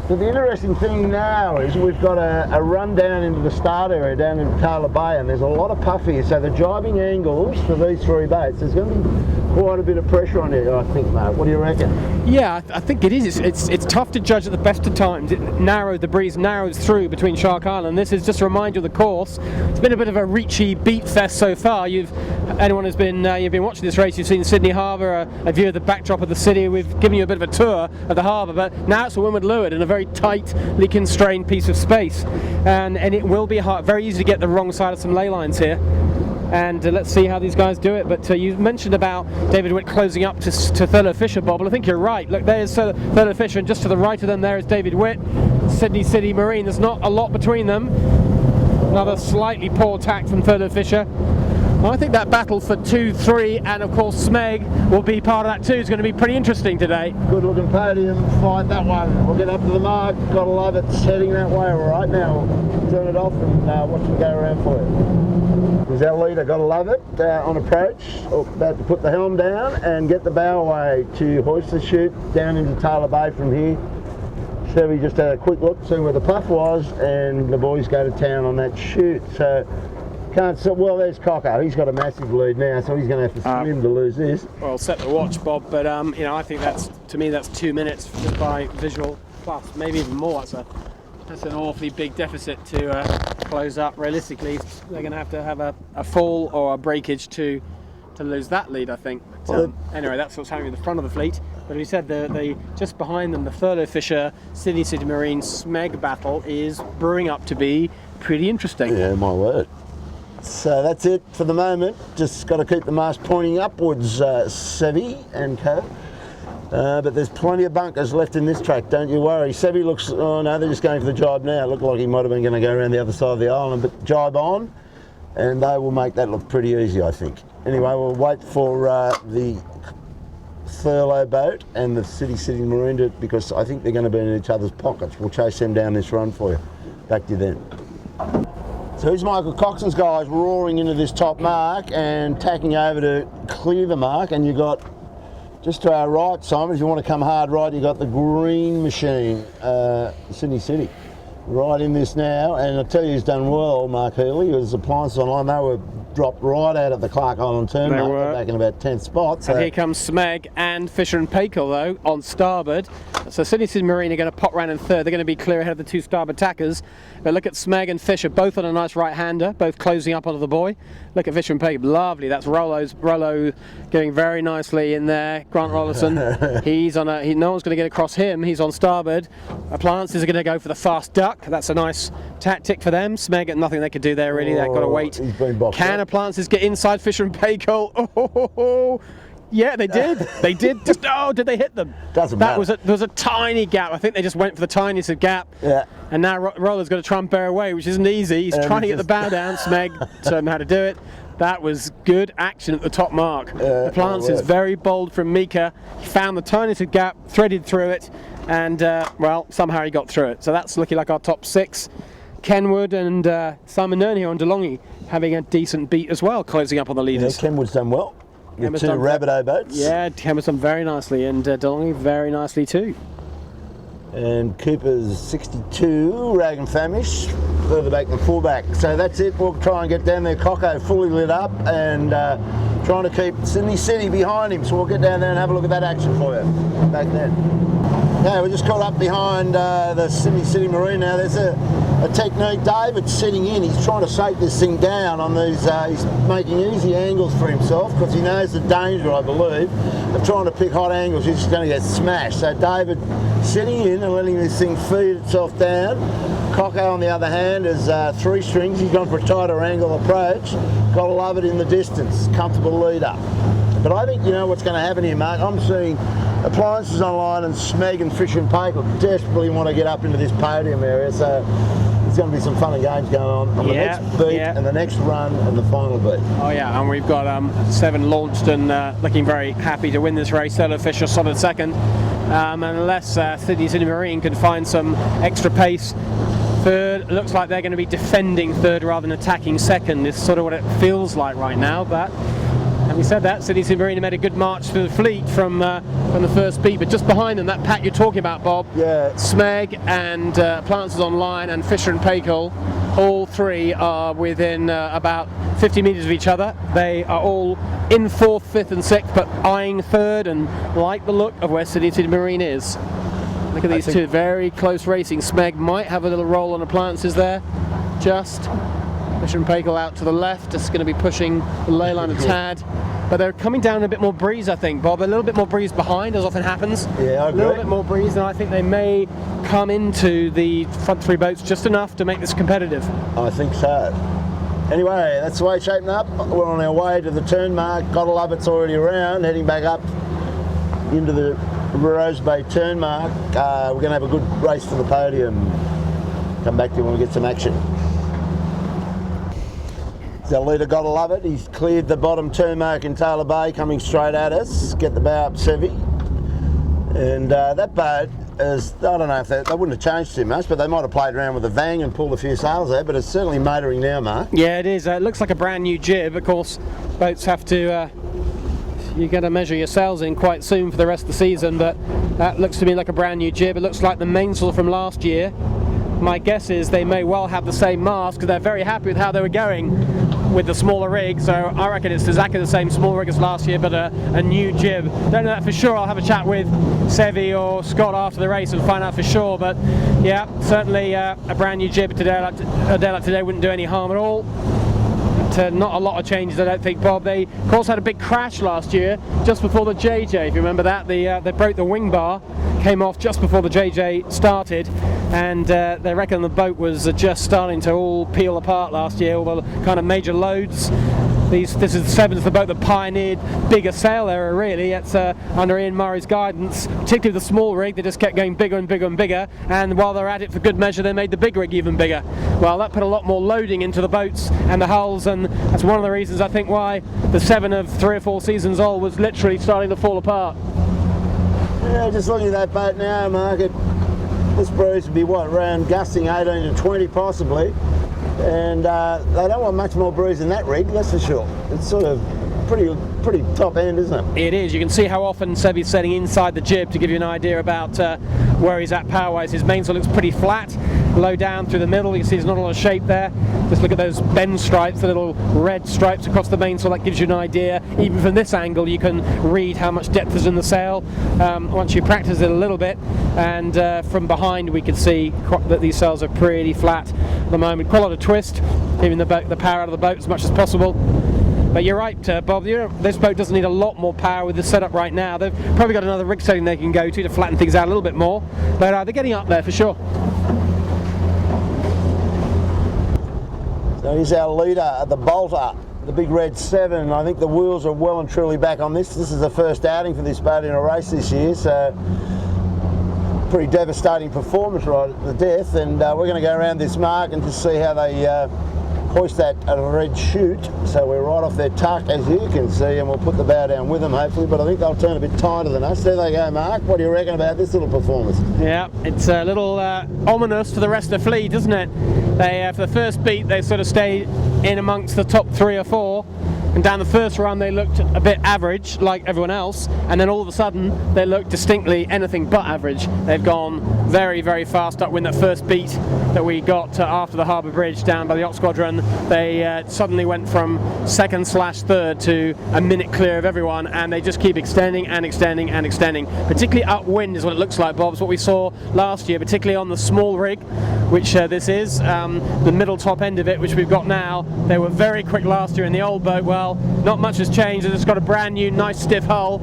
Speaker 1: But the interesting thing now is we've got a run down into the start area down in Taylor Bay, and there's a lot of puff here, so the jibing angles for these 3 boats, there's going to be quite a bit of pressure on it, I think, mate. What do you reckon?
Speaker 2: Yeah, I think it is. It's tough to judge at the best of times. The breeze narrows through between Shark Island. This is just a reminder of the course. It's been a bit of a reachy beat fest so far. Anyone who's been you've been watching this race, you've seen Sydney Harbour, a view of the backdrop of the city. We've given you a bit of a tour of the harbour, but now it's a windward leeward in a very tightly constrained piece of space, and it will be very easy to get the wrong side of some ley lines here. And let's see how these guys do it. But you mentioned about David Witt closing up to Thurlow Fisher, Bob, and I think you're right. Look, there's Thurlow Fisher, and just to the right of them there is David Witt, Sydney City Marine. There's not a lot between them. Another slightly poor tack from Thurlow Fisher. I think that battle for 2, 3, and of course Smeg will be part of that too. It's going to be pretty interesting today.
Speaker 1: Good looking podium fight, that one. We'll get up to the mark. Gotta Love It, heading that way right now. We'll turn it off and watch them go around for you. There's our leader, gotta love it, on approach, about to put the helm down and get the bow away to hoist the chute down into Taylor Bay from here. So we just had a quick look, see where the puff was, and the boys go to town on that chute. So can't see, well, there's Coco, he's got a massive lead now, so he's going to have to swim to lose this.
Speaker 2: Well, set the watch, Bob, but you know, I think to me that's 2 minutes just by visual, plus maybe even more. That's an awfully big deficit to close up. Realistically, they're going to have a fall or a breakage to lose that lead, I think. But, anyway, that's what's happening in the front of the fleet. But as we said, the just behind them, the Furlough Fisher Sydney City Marine Smeg battle is brewing up to be pretty interesting.
Speaker 1: Yeah, my word. So that's it for the moment. Just got to keep the mast pointing upwards, Sevi and co. But there's plenty of bunkers left in this track, don't you worry. Sevi looks, oh no, they're just going for the jibe now. It looked like he might have been going to go around the other side of the island, but jibe on, and they will make that look pretty easy, I think. Anyway, we'll wait for the Furlough boat and the City Marine because I think they're going to be in each other's pockets. We'll chase them down this run for you. Back to you then. So here's Michael Coxon's guys roaring into this top mark and tacking over to clear the mark, and you got just to our right, Simon, if you want to come hard right, you got the green machine, Sydney City, right in this now. And I tell you, he's done well, Mark Healy. His appliances online, they were dropped right out of the Clark Island turn mark, back in about 10th spot. So.
Speaker 2: And here comes Smeg and Fisher and Pakel though on starboard. So Sydney City Marine are going to pop round in third. They're going to be clear ahead of the two starboard tackers. But look at Smeg and Fisher, both on a nice right-hander, both closing up onto the buoy. Look at Fisher and Pakel, lovely. That's Rollo going very nicely in there. Grant Rollerson, he's on no one's going to get across him. He's on starboard. Appliances are going to go for the fast duck. That's a nice tactic for them. Smeg got nothing they could do there really. They've got to wait. Can Appliances get inside Fisher and Pakel? Oh. Yeah, they did. They did. Just did they hit them?
Speaker 1: Doesn't matter.
Speaker 2: There was a tiny gap. I think they just went for the tiniest of gap. Yeah. And now Roller's got to try and bear away, which isn't easy. He's trying to get the bow down. Smeg showed him how to do it. That was good action at the top mark. Appliances very bold from Mika. He found the tiniest of gap, threaded through it, and well, somehow he got through it. So that's looking like our top six. Kenwood and Simon Nern here on DeLonghi having a decent beat as well, closing up on the leaders.
Speaker 1: Yeah, Kenwood's done well. The two Rabbitoh boats.
Speaker 2: Yeah, Kenwood's done very nicely, and DeLonghi very nicely too.
Speaker 1: And Cooper's 62, Rag and Famish, further back than fullback. So that's it. We'll try and get down there. Coco fully lit up and trying to keep Sydney City behind him. So we'll get down there and have a look at that action for you. Back then. Yeah, we just caught up behind the Sydney City Marine now. There's a technique. David's sitting in. He's trying to shake this thing down on these. He's making easy angles for himself because he knows the danger, I believe, of trying to pick hot angles. He's just going to get smashed. So David sitting in and letting this thing feed itself down. Coco, on the other hand, is three strings. He's gone for a tighter angle approach. Got to love it in the distance. Comfortable leader. But I think you know what's going to happen here, Mark. I'm seeing Appliances online and Smeg and Fisher and Pakel desperately want to get up into this podium area. So there's going to be some fun and games going on the next beat and the next run and the final beat.
Speaker 2: Oh yeah, and we've got 7 launched and looking very happy to win this race. Solo Fisher solid second. Unless Sydney City Marine can find some extra pace. Third, looks like they're going to be defending third rather than attacking second. Is sort of what it feels like right now. But having said that, Sydney City Marine made a good march for the fleet from the first beat. But just behind them, that pack you're talking about, Bob. Yeah. Smeg and Appliances Online and Fisher and Pakel, all three are within about 50 metres of each other. They are all in 4th, 5th and 6th, but eyeing third and like the look of where Sydney City Marine is. Look at these two, very close racing. Smeg might have a little roll on Appliances there, just. Fisher and Pakel out to the left, just going to be pushing the ley line a tad. But they're coming down a bit more breeze, I think, Bob. A little bit more breeze behind, as often happens. Yeah, I agree. A little bit more breeze, and I think they may come into the front 3 boats just enough to make this competitive. I think so. Anyway, that's the way it's shaping up. We're on our way to the turn mark. Gotta love it's already around, heading back up into the Rose Bay turn mark. We're going to have a good race for the podium. Come back to you when we get some action. The leader, gotta love it. He's cleared the bottom turn mark in Taylor Bay, coming straight at us. Get the bow up, Sevi. And that boat
Speaker 1: as, I don't know if they wouldn't have changed too much, but they might have played around with the vang and pulled a few sails out, but it's certainly motoring now, Mark.
Speaker 2: Yeah, it is. It looks like a brand new jib. Of course, boats have to, you're going to measure your sails in quite soon for the rest of the season, but that looks to me like a brand new jib. It looks like the mainsail from last year. My guess is they may well have the same mast because they're very happy with how they were going with the smaller rig, so I reckon it's exactly the same small rig as last year, but a new jib. Don't know that for sure. I'll have a chat with Sevi or Scott after the race and find out for sure, but yeah, certainly a brand new jib today. A day like today wouldn't do any harm at all. Not a lot of changes, I don't think, Bob. They of course had a big crash last year just before the JJ, if you remember that. They broke the wing bar, came off just before the JJ started, and they reckon the boat was just starting to all peel apart last year, all the kind of major loads. This is the Seven's, the boat that pioneered bigger sail era, really. It's under Ian Murray's guidance, particularly the small rig. They just kept going bigger and bigger and bigger, and while they're at it for good measure, they made the big rig even bigger. Well, that put a lot more loading into the boats and the hulls, and that's one of the reasons, I think, why the Seven of 3 or 4 seasons old was literally starting to fall apart.
Speaker 1: Yeah, just looking at that boat now, Mark, this breeze would be what, around gusting 18 to 20 possibly. And they don't want much more breeze in that rig, that's for sure. It's sort of pretty top end, isn't it?
Speaker 2: It is. You can see how often Sebi's setting inside the jib to give you an idea about where he's at power-wise. His mainsail looks pretty flat, low down through the middle. You can see there's not a lot of shape there. Just look at those bend stripes, the little red stripes across the mainsail. That gives you an idea. Even from this angle, you can read how much depth is in the sail once you practice it a little bit. And from behind, we can see that these sails are pretty flat at the moment. Quite a lot of twist, giving the power out of the boat as much as possible. But you're right, Bob, this boat doesn't need a lot more power with the setup right now. They've probably got another rig setting they can go to flatten things out a little bit more. But they're getting up there for sure.
Speaker 1: So here's our leader, the Bolter, the big red 7. I think the wheels are well and truly back on this. This is the first outing for this boat in a race this year, so pretty devastating performance right at the death. And we're going to go around this mark and just see how they hoist that at a red chute. So we're right off their tuck, as you can see, and we'll put the bow down with them hopefully, but I think they'll turn a bit tighter than us. There they go, Mark. What do you reckon about this little performance?
Speaker 2: Yeah, it's a little ominous for the rest of the fleet, isn't it? They for the first beat they sort of stayed in amongst the top 3 or 4, and down the first run they looked a bit average like everyone else, and then all of a sudden they looked distinctly anything but average. They've gone very, very fast upwind. That first beat that we got after the Harbour Bridge down by the Yacht Squadron, they suddenly went from 2nd/3rd to a minute clear of everyone, and they just keep extending and extending and extending. Particularly upwind is what it looks like, Bob. It's what we saw last year, particularly on the small rig, which this is, the middle top end of it, which we've got now. They were very quick last year in the old boat. Well, not much has changed. It's got a brand new, nice stiff hull,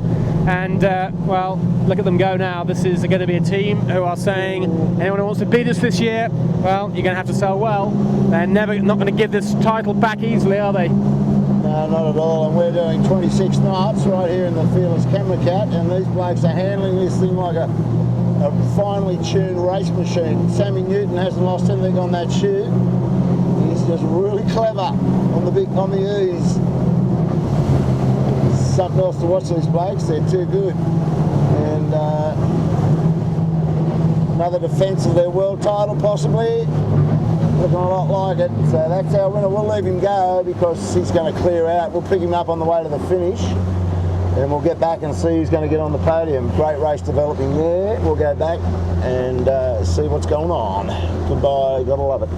Speaker 2: and well, look at them go now. This is going to be a team who are saying, anyone who wants to beat us this year, well, you're going to have to sail well. They're not going to give this title back easily, are they?
Speaker 1: No, not at all, and we're doing 26 knots right here in the Fearless Camera Cat, and these blokes are handling this thing like a finely tuned race machine. Sammy Newton hasn't lost anything on that chute. He's just really clever on the ease. Something else to watch these blokes, they're too good. And another defence of their world title possibly. Looking a lot like it. So that's our winner. We'll leave him go because he's going to clear out. We'll pick him up on the way to the finish, and we'll get back and see who's going to get on the podium. Great race developing there. We'll go back and see what's going on. Goodbye, gotta love it.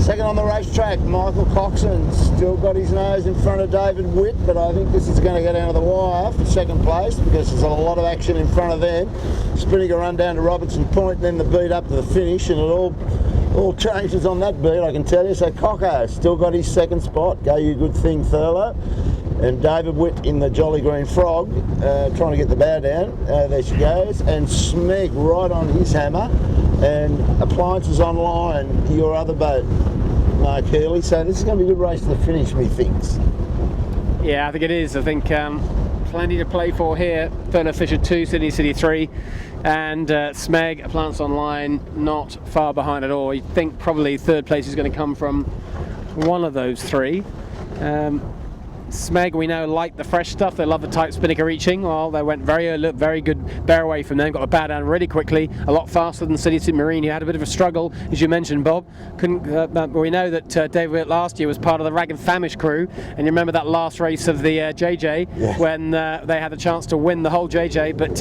Speaker 1: Second on the racetrack, Michael Coxon still got his nose in front of David Witt, but I think this is going to go down to the wire for second place because there's a lot of action in front of them. Spinning a run down to Robertson Point, then the beat up to the finish, and it all changes on that beat, I can tell you. So Coco still got his second spot. Go you good thing, Thurlow. And David Witt in the Jolly Green Frog, trying to get the bow down. There she goes. And Smeg right on his hammer. And Appliances Online, your other boat, Mark Hurley. So this is going to be a good race to the finish, methinks.
Speaker 2: Yeah, I think it is. I think plenty to play for here. Thurlow Fisher 2, Sydney City 3. And Smeg, Appliances Online, not far behind at all. You think probably third place is going to come from one of those three. Smeg, we know, like the fresh stuff. They love the tight spinnaker reaching. Well, they went very good bear away from them. Got the bow down really quickly, a lot faster than City Marine, who had a bit of a struggle, as you mentioned, Bob. But we know that David Witt last year was part of the Rag and Famish crew, and you remember that last race of the JJ when they had the chance to win the whole JJ, but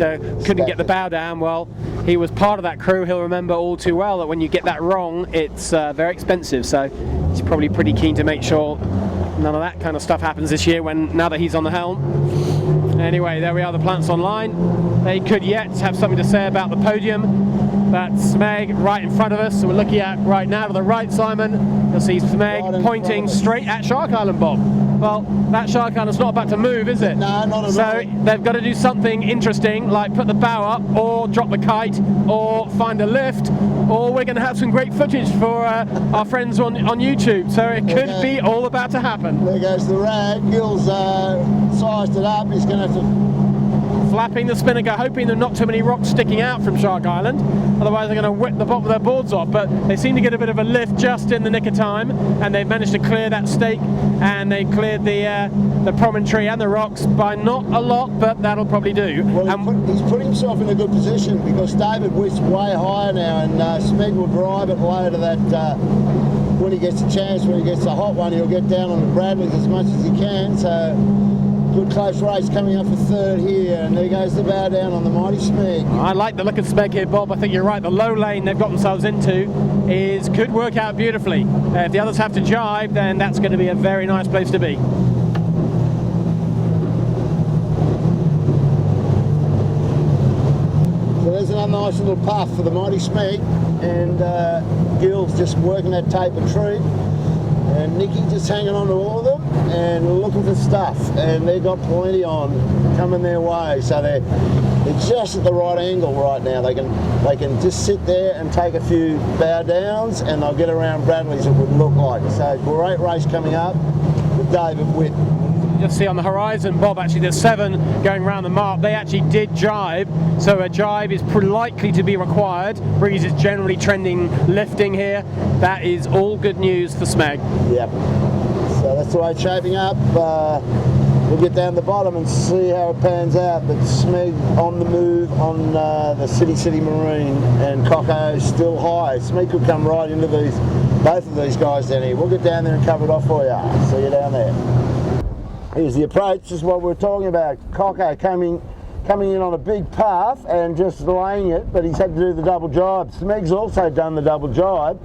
Speaker 2: couldn't get the bow down. Well, he was part of that crew. He'll remember all too well that when you get that wrong, it's very expensive. So he's probably pretty keen to make sure none of that kind of stuff happens this year now that he's on the helm. Anyway, there we are, the plants online. They could yet have something to say about the podium. That's Smeg right in front of us. So we're looking at right now to the right, Simon. You'll see Smeg pointing straight at Shark Island, Bob. Well, that Shark Island's not about to move, is it?
Speaker 1: No, not at all.
Speaker 2: So they've got to do something interesting, like put the bow up, or drop the kite, or find a lift, or we're going to have some great footage for our friends on YouTube. So it could be all about to happen.
Speaker 1: There goes the rag. Gill's sized it up. He's going to have to...
Speaker 2: Flapping the spinnaker, hoping there are not too many rocks sticking out from Shark Island. Otherwise they're going to whip the bottom of their boards off. But they seem to get a bit of a lift just in the nick of time, and they've managed to clear that stake, and they cleared the promontory and the rocks by not a lot, but that'll probably do.
Speaker 1: Well, he's put himself in a good position because David Witt's way higher now, and Smeg will drive it low to that. When he gets a chance, when he gets a hot one, he'll get down on the Bradleys as much as he can. So good close race coming up for third here, and there goes the bow down on the mighty Smeg.
Speaker 2: I like the look of Smeg here, Bob. I think you're right. The low lane they've got themselves into could work out beautifully. If the others have to jibe, then that's going to be a very nice place to be.
Speaker 1: So there's another nice little puff for the mighty Smeg, and Gill's just working that taper tree, and Nicky just hanging on to all of them and looking for stuff, and they've got plenty on coming their way, so they're just at the right angle right now. They can just sit there and take a few bow downs, and they'll get around Bradley's, it would look like. So great race coming up with David Witt.
Speaker 2: Just see on the horizon, Bob, actually there's 7 going around the mark. They actually did jibe, so a jibe is likely to be required. Breeze is generally trending lifting here. That is all good news for Smeg.
Speaker 1: Yep. So that's the way it's shaping up. We'll get down the bottom and see how it pans out. But Smeg on the move on the City Marine, and Coco still high. Smeg could come right into both of these guys down here. We'll get down there and cover it off for you. See you down there. Here's the approach. This is what we're talking about. Coco coming in on a big path and just laying it, but he's had to do the double jibe. Smeg's also done the double jibe,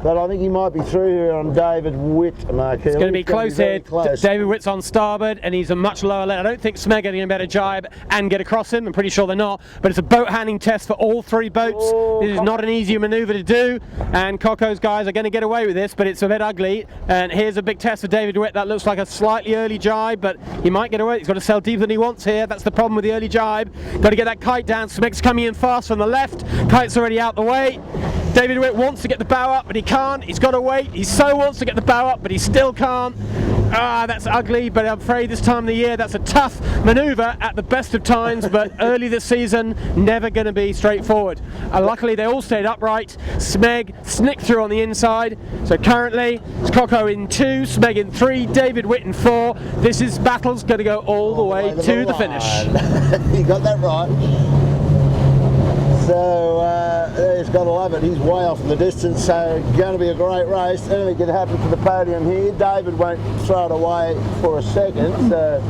Speaker 1: but I think he might be through here on David Witt, Mark.
Speaker 2: It's going to be close here.
Speaker 1: Close.
Speaker 2: David Witt's on starboard, and he's a much lower lane. I don't think Smeg are going to be able to jibe and get across him. I'm pretty sure they're not, but it's a boat handling test for all 3 boats. This is not an easy manoeuvre to do, and Coco's guys are going to get away with this, but it's a bit ugly. And here's a big test for David Witt. That looks like a slightly early jibe, but he might get away. He's got to sail deeper than he wants here. That's the problem with the early jibe. Got to get that kite down. Smeg's coming in fast from the left. Kite's already out the way. David Witt wants to get the bow up, but he can't. He's got to wait. He so wants to get the bow up, but he still can't. That's ugly, but I'm afraid this time of the year that's a tough manoeuvre at the best of times, but early this season, never going to be straightforward. Luckily, they all stayed upright. Smeg snicked through on the inside. So currently, it's Coco in 2, Smeg in 3, David Witt in 4. This battle's going to go all the way to the finish.
Speaker 1: You got that right. So he's got to love it. He's way off in the distance, so going to be a great race. Anything can happen for the podium here. David won't throw it away for a second, so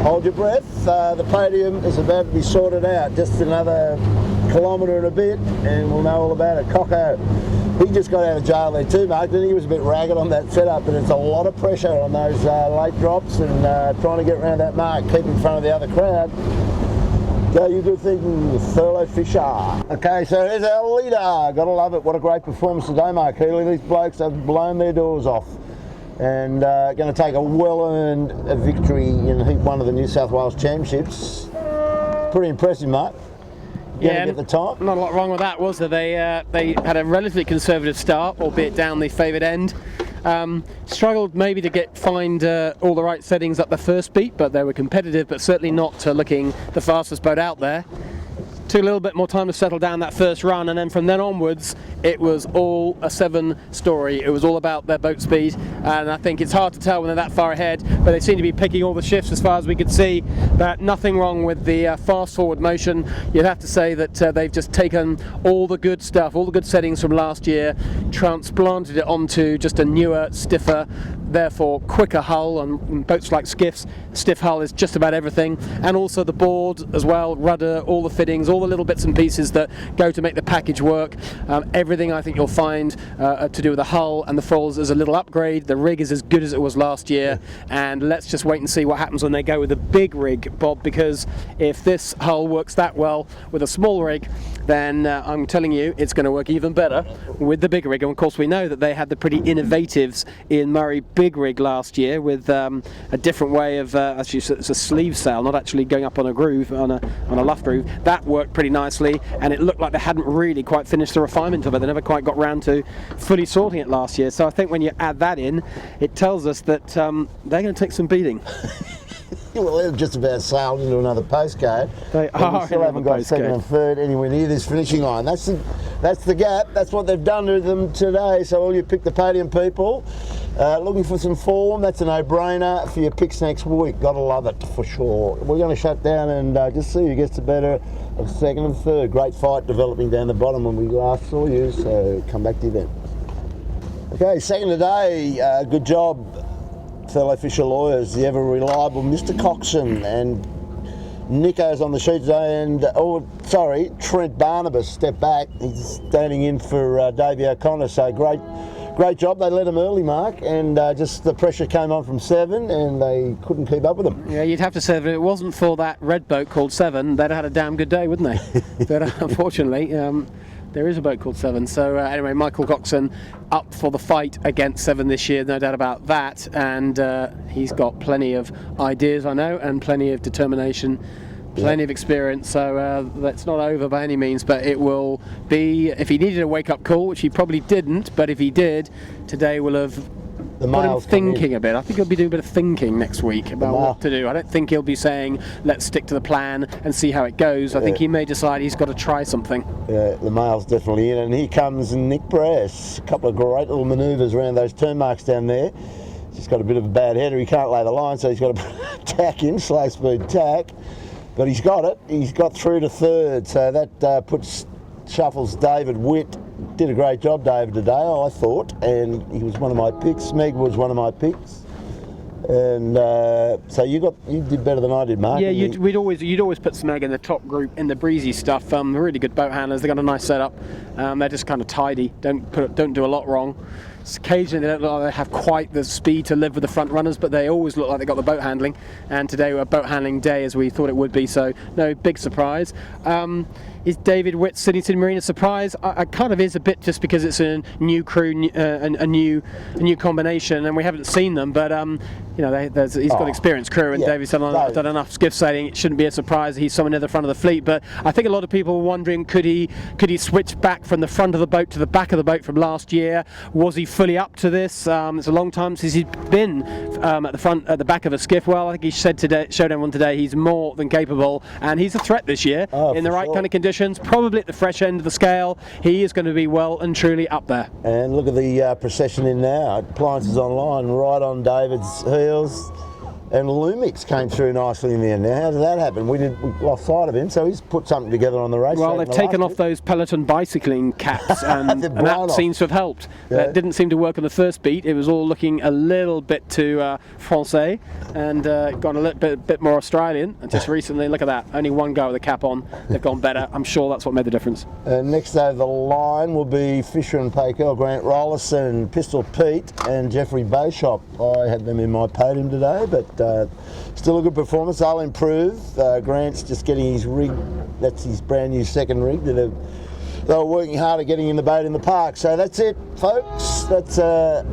Speaker 1: hold your breath. The podium is about to be sorted out. Just another kilometre and a bit, and we'll know all about it. Coco, he just got out of jail there too, Mark. Didn't he? He was a bit ragged on that setup, but it's a lot of pressure on those late drops and trying to get around that mark, keep in front of the other crowd. So you good thinking, Thurlow Fisher. Okay, so here's our leader. Gotta love it. What a great performance today, Mark Healy. These blokes have blown their doors off, and going to take a well-earned victory in Heat 1 of the New South Wales Championships. Pretty impressive, Mark.
Speaker 2: Yeah,
Speaker 1: get the time.
Speaker 2: Not a lot wrong with that, was there? They had a relatively conservative start, albeit down the favoured end. Struggled maybe to find all the right settings up the first beat, but they were competitive, but certainly not looking the fastest boat out there. took a little bit more time to settle down that first run, and then from then onwards it was all a 7 story. It was all about their boat speed, and I think it's hard to tell when they're that far ahead, but they seem to be picking all the shifts as far as we could see. But nothing wrong with the fast forward motion. You'd have to say that they've just taken all the good stuff, all the good settings from last year, transplanted it onto just a newer, stiffer, therefore quicker hull. On boats like skiffs, stiff hull is just about everything, and also the board as well, rudder, all the fittings, all the little bits and pieces that go to make the package work. Everything I think you'll find to do with the hull and the foils is a little upgrade. The rig is as good as it was last year, and let's just wait and see what happens when they go with the big rig, Bob, because if this hull works that well with a small rig, then I'm telling you it's going to work even better with the big rig. And of course we know that they had the pretty innovatives in Murray big rig last year with a different way of actually it's a sleeve sail, not actually going up on a groove, on a luff groove. That worked pretty nicely, and it looked like they hadn't really quite finished the refinement of it. They never quite got round to fully sorting it last year. So I think when you add that in, it tells us that they're going to take some beating.
Speaker 1: Well, they've just about sailed into another postcode.
Speaker 2: They are.
Speaker 1: We still haven't got second and third anywhere near this finishing line. That's the gap. That's what they've done to them today. So all you pick the podium people looking for some form, that's a no-brainer for your picks next week. Gotta love it for sure. We're going to shut down and just see who gets the better of second and third. Great fight developing down the bottom when we last saw you. So come back to you then. Okay, second today. Good job, fellow Fisher lawyers, the ever reliable Mr. Coxon, and Nico's on the sheet today, and Trent Barnabas stepped back. He's standing in for Davey O'Connor, so great job. They led him early, Mark, and just the pressure came on from 7 and they couldn't keep up with them.
Speaker 2: Yeah, you'd have to say that if it wasn't for that red boat called 7, they'd have had a damn good day, wouldn't they? But unfortunately, there is a boat called 7. So anyway, Michael Coxon up for the fight against 7 this year, no doubt about that, and he's got plenty of ideas, I know, and plenty of determination, plenty of experience, so that's not over by any means, but it will be, if he needed a wake-up call, which he probably didn't, but if he did, today will have got him thinking a bit. I think he'll be doing a bit of thinking next week about what to do. I don't think he'll be saying, let's stick to the plan and see how it goes. I think he may decide he's got to try something.
Speaker 1: Yeah, the mail's definitely in, and here comes Nick Brass. A couple of great little manoeuvres around those turn marks down there. He's got a bit of a bad header, he can't lay the line, so he's got to tack in, slow speed tack. But he's got it. He's got through to third, so that shuffles David Witt. Did a great job, David, today, I thought, and he was one of my picks. Meg was one of my picks, and so you did better than I did, Mark.
Speaker 2: Yeah, you'd always put Smeg in the top group in the breezy stuff. They're really good boat handlers. They got a nice setup. They're just kind of tidy. Don't do a lot wrong. Occasionally they don't look like they have quite the speed to live with the front runners, but they always look like they got the boat handling, and today a boat handling day as we thought it would be, so no big surprise. Is David Witt's Sydney Marine a surprise? It kind of is a bit, just because it's a new crew, a new combination, and we haven't seen them, but he's got an experienced crew, and David's done enough skiff sailing. It shouldn't be a surprise that he's somewhere near the front of the fleet, but I think a lot of people were wondering, could he switch back from the front of the boat to the back of the boat from last year? Was he fully up to this? It's a long time since he's been at the back of a skiff. Well, I think he showed everyone today he's more than capable, and he's a threat this year in the right kind of conditions, probably at the fresh end of the scale. He is going to be well and truly up there.
Speaker 1: And look at the procession in now. Appliances online, right on David's heels. And Lumix came through nicely in the end. Now, how did that happen? We lost sight of him, so he's put something together on the race.
Speaker 2: Well, they've taken off those Peloton bicycling caps, and that seems to have helped. That didn't seem to work on the first beat. It was all looking a little bit too Francais, and gone a little bit more Australian. And just recently, look at that, only one go with the cap on. They've gone better. I'm sure that's what made the difference.
Speaker 1: Next over the line will be Fisher and Paykel, Grant Rollerson, Pistol Pete, and Jeffrey Beaushop. I had them in my podium today, but still a good performance. They'll improve. Grant's just getting his rig. That's his brand new second rig. They were working hard at getting in the boat in the park. So that's it, folks. That's a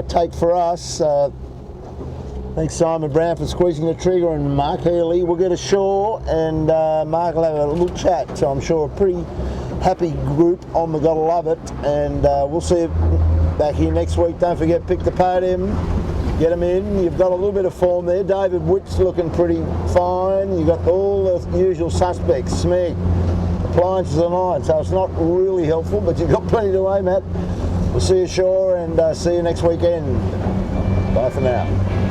Speaker 1: take for us. Thanks Simon Brown for squeezing the trigger, and Mark Healy. We'll get ashore, and Mark will have a little chat. So I'm sure a pretty happy group on the Gotta Love It, and we'll see you back here next week. Don't forget, pick the podium. get them in. You've got a little bit of form there. David Witt's looking pretty fine. You've got all the usual suspects, Smeg, appliances and iron, so it's not really helpful, but you've got plenty to aim at. We'll see you ashore and see you next weekend. Bye for now.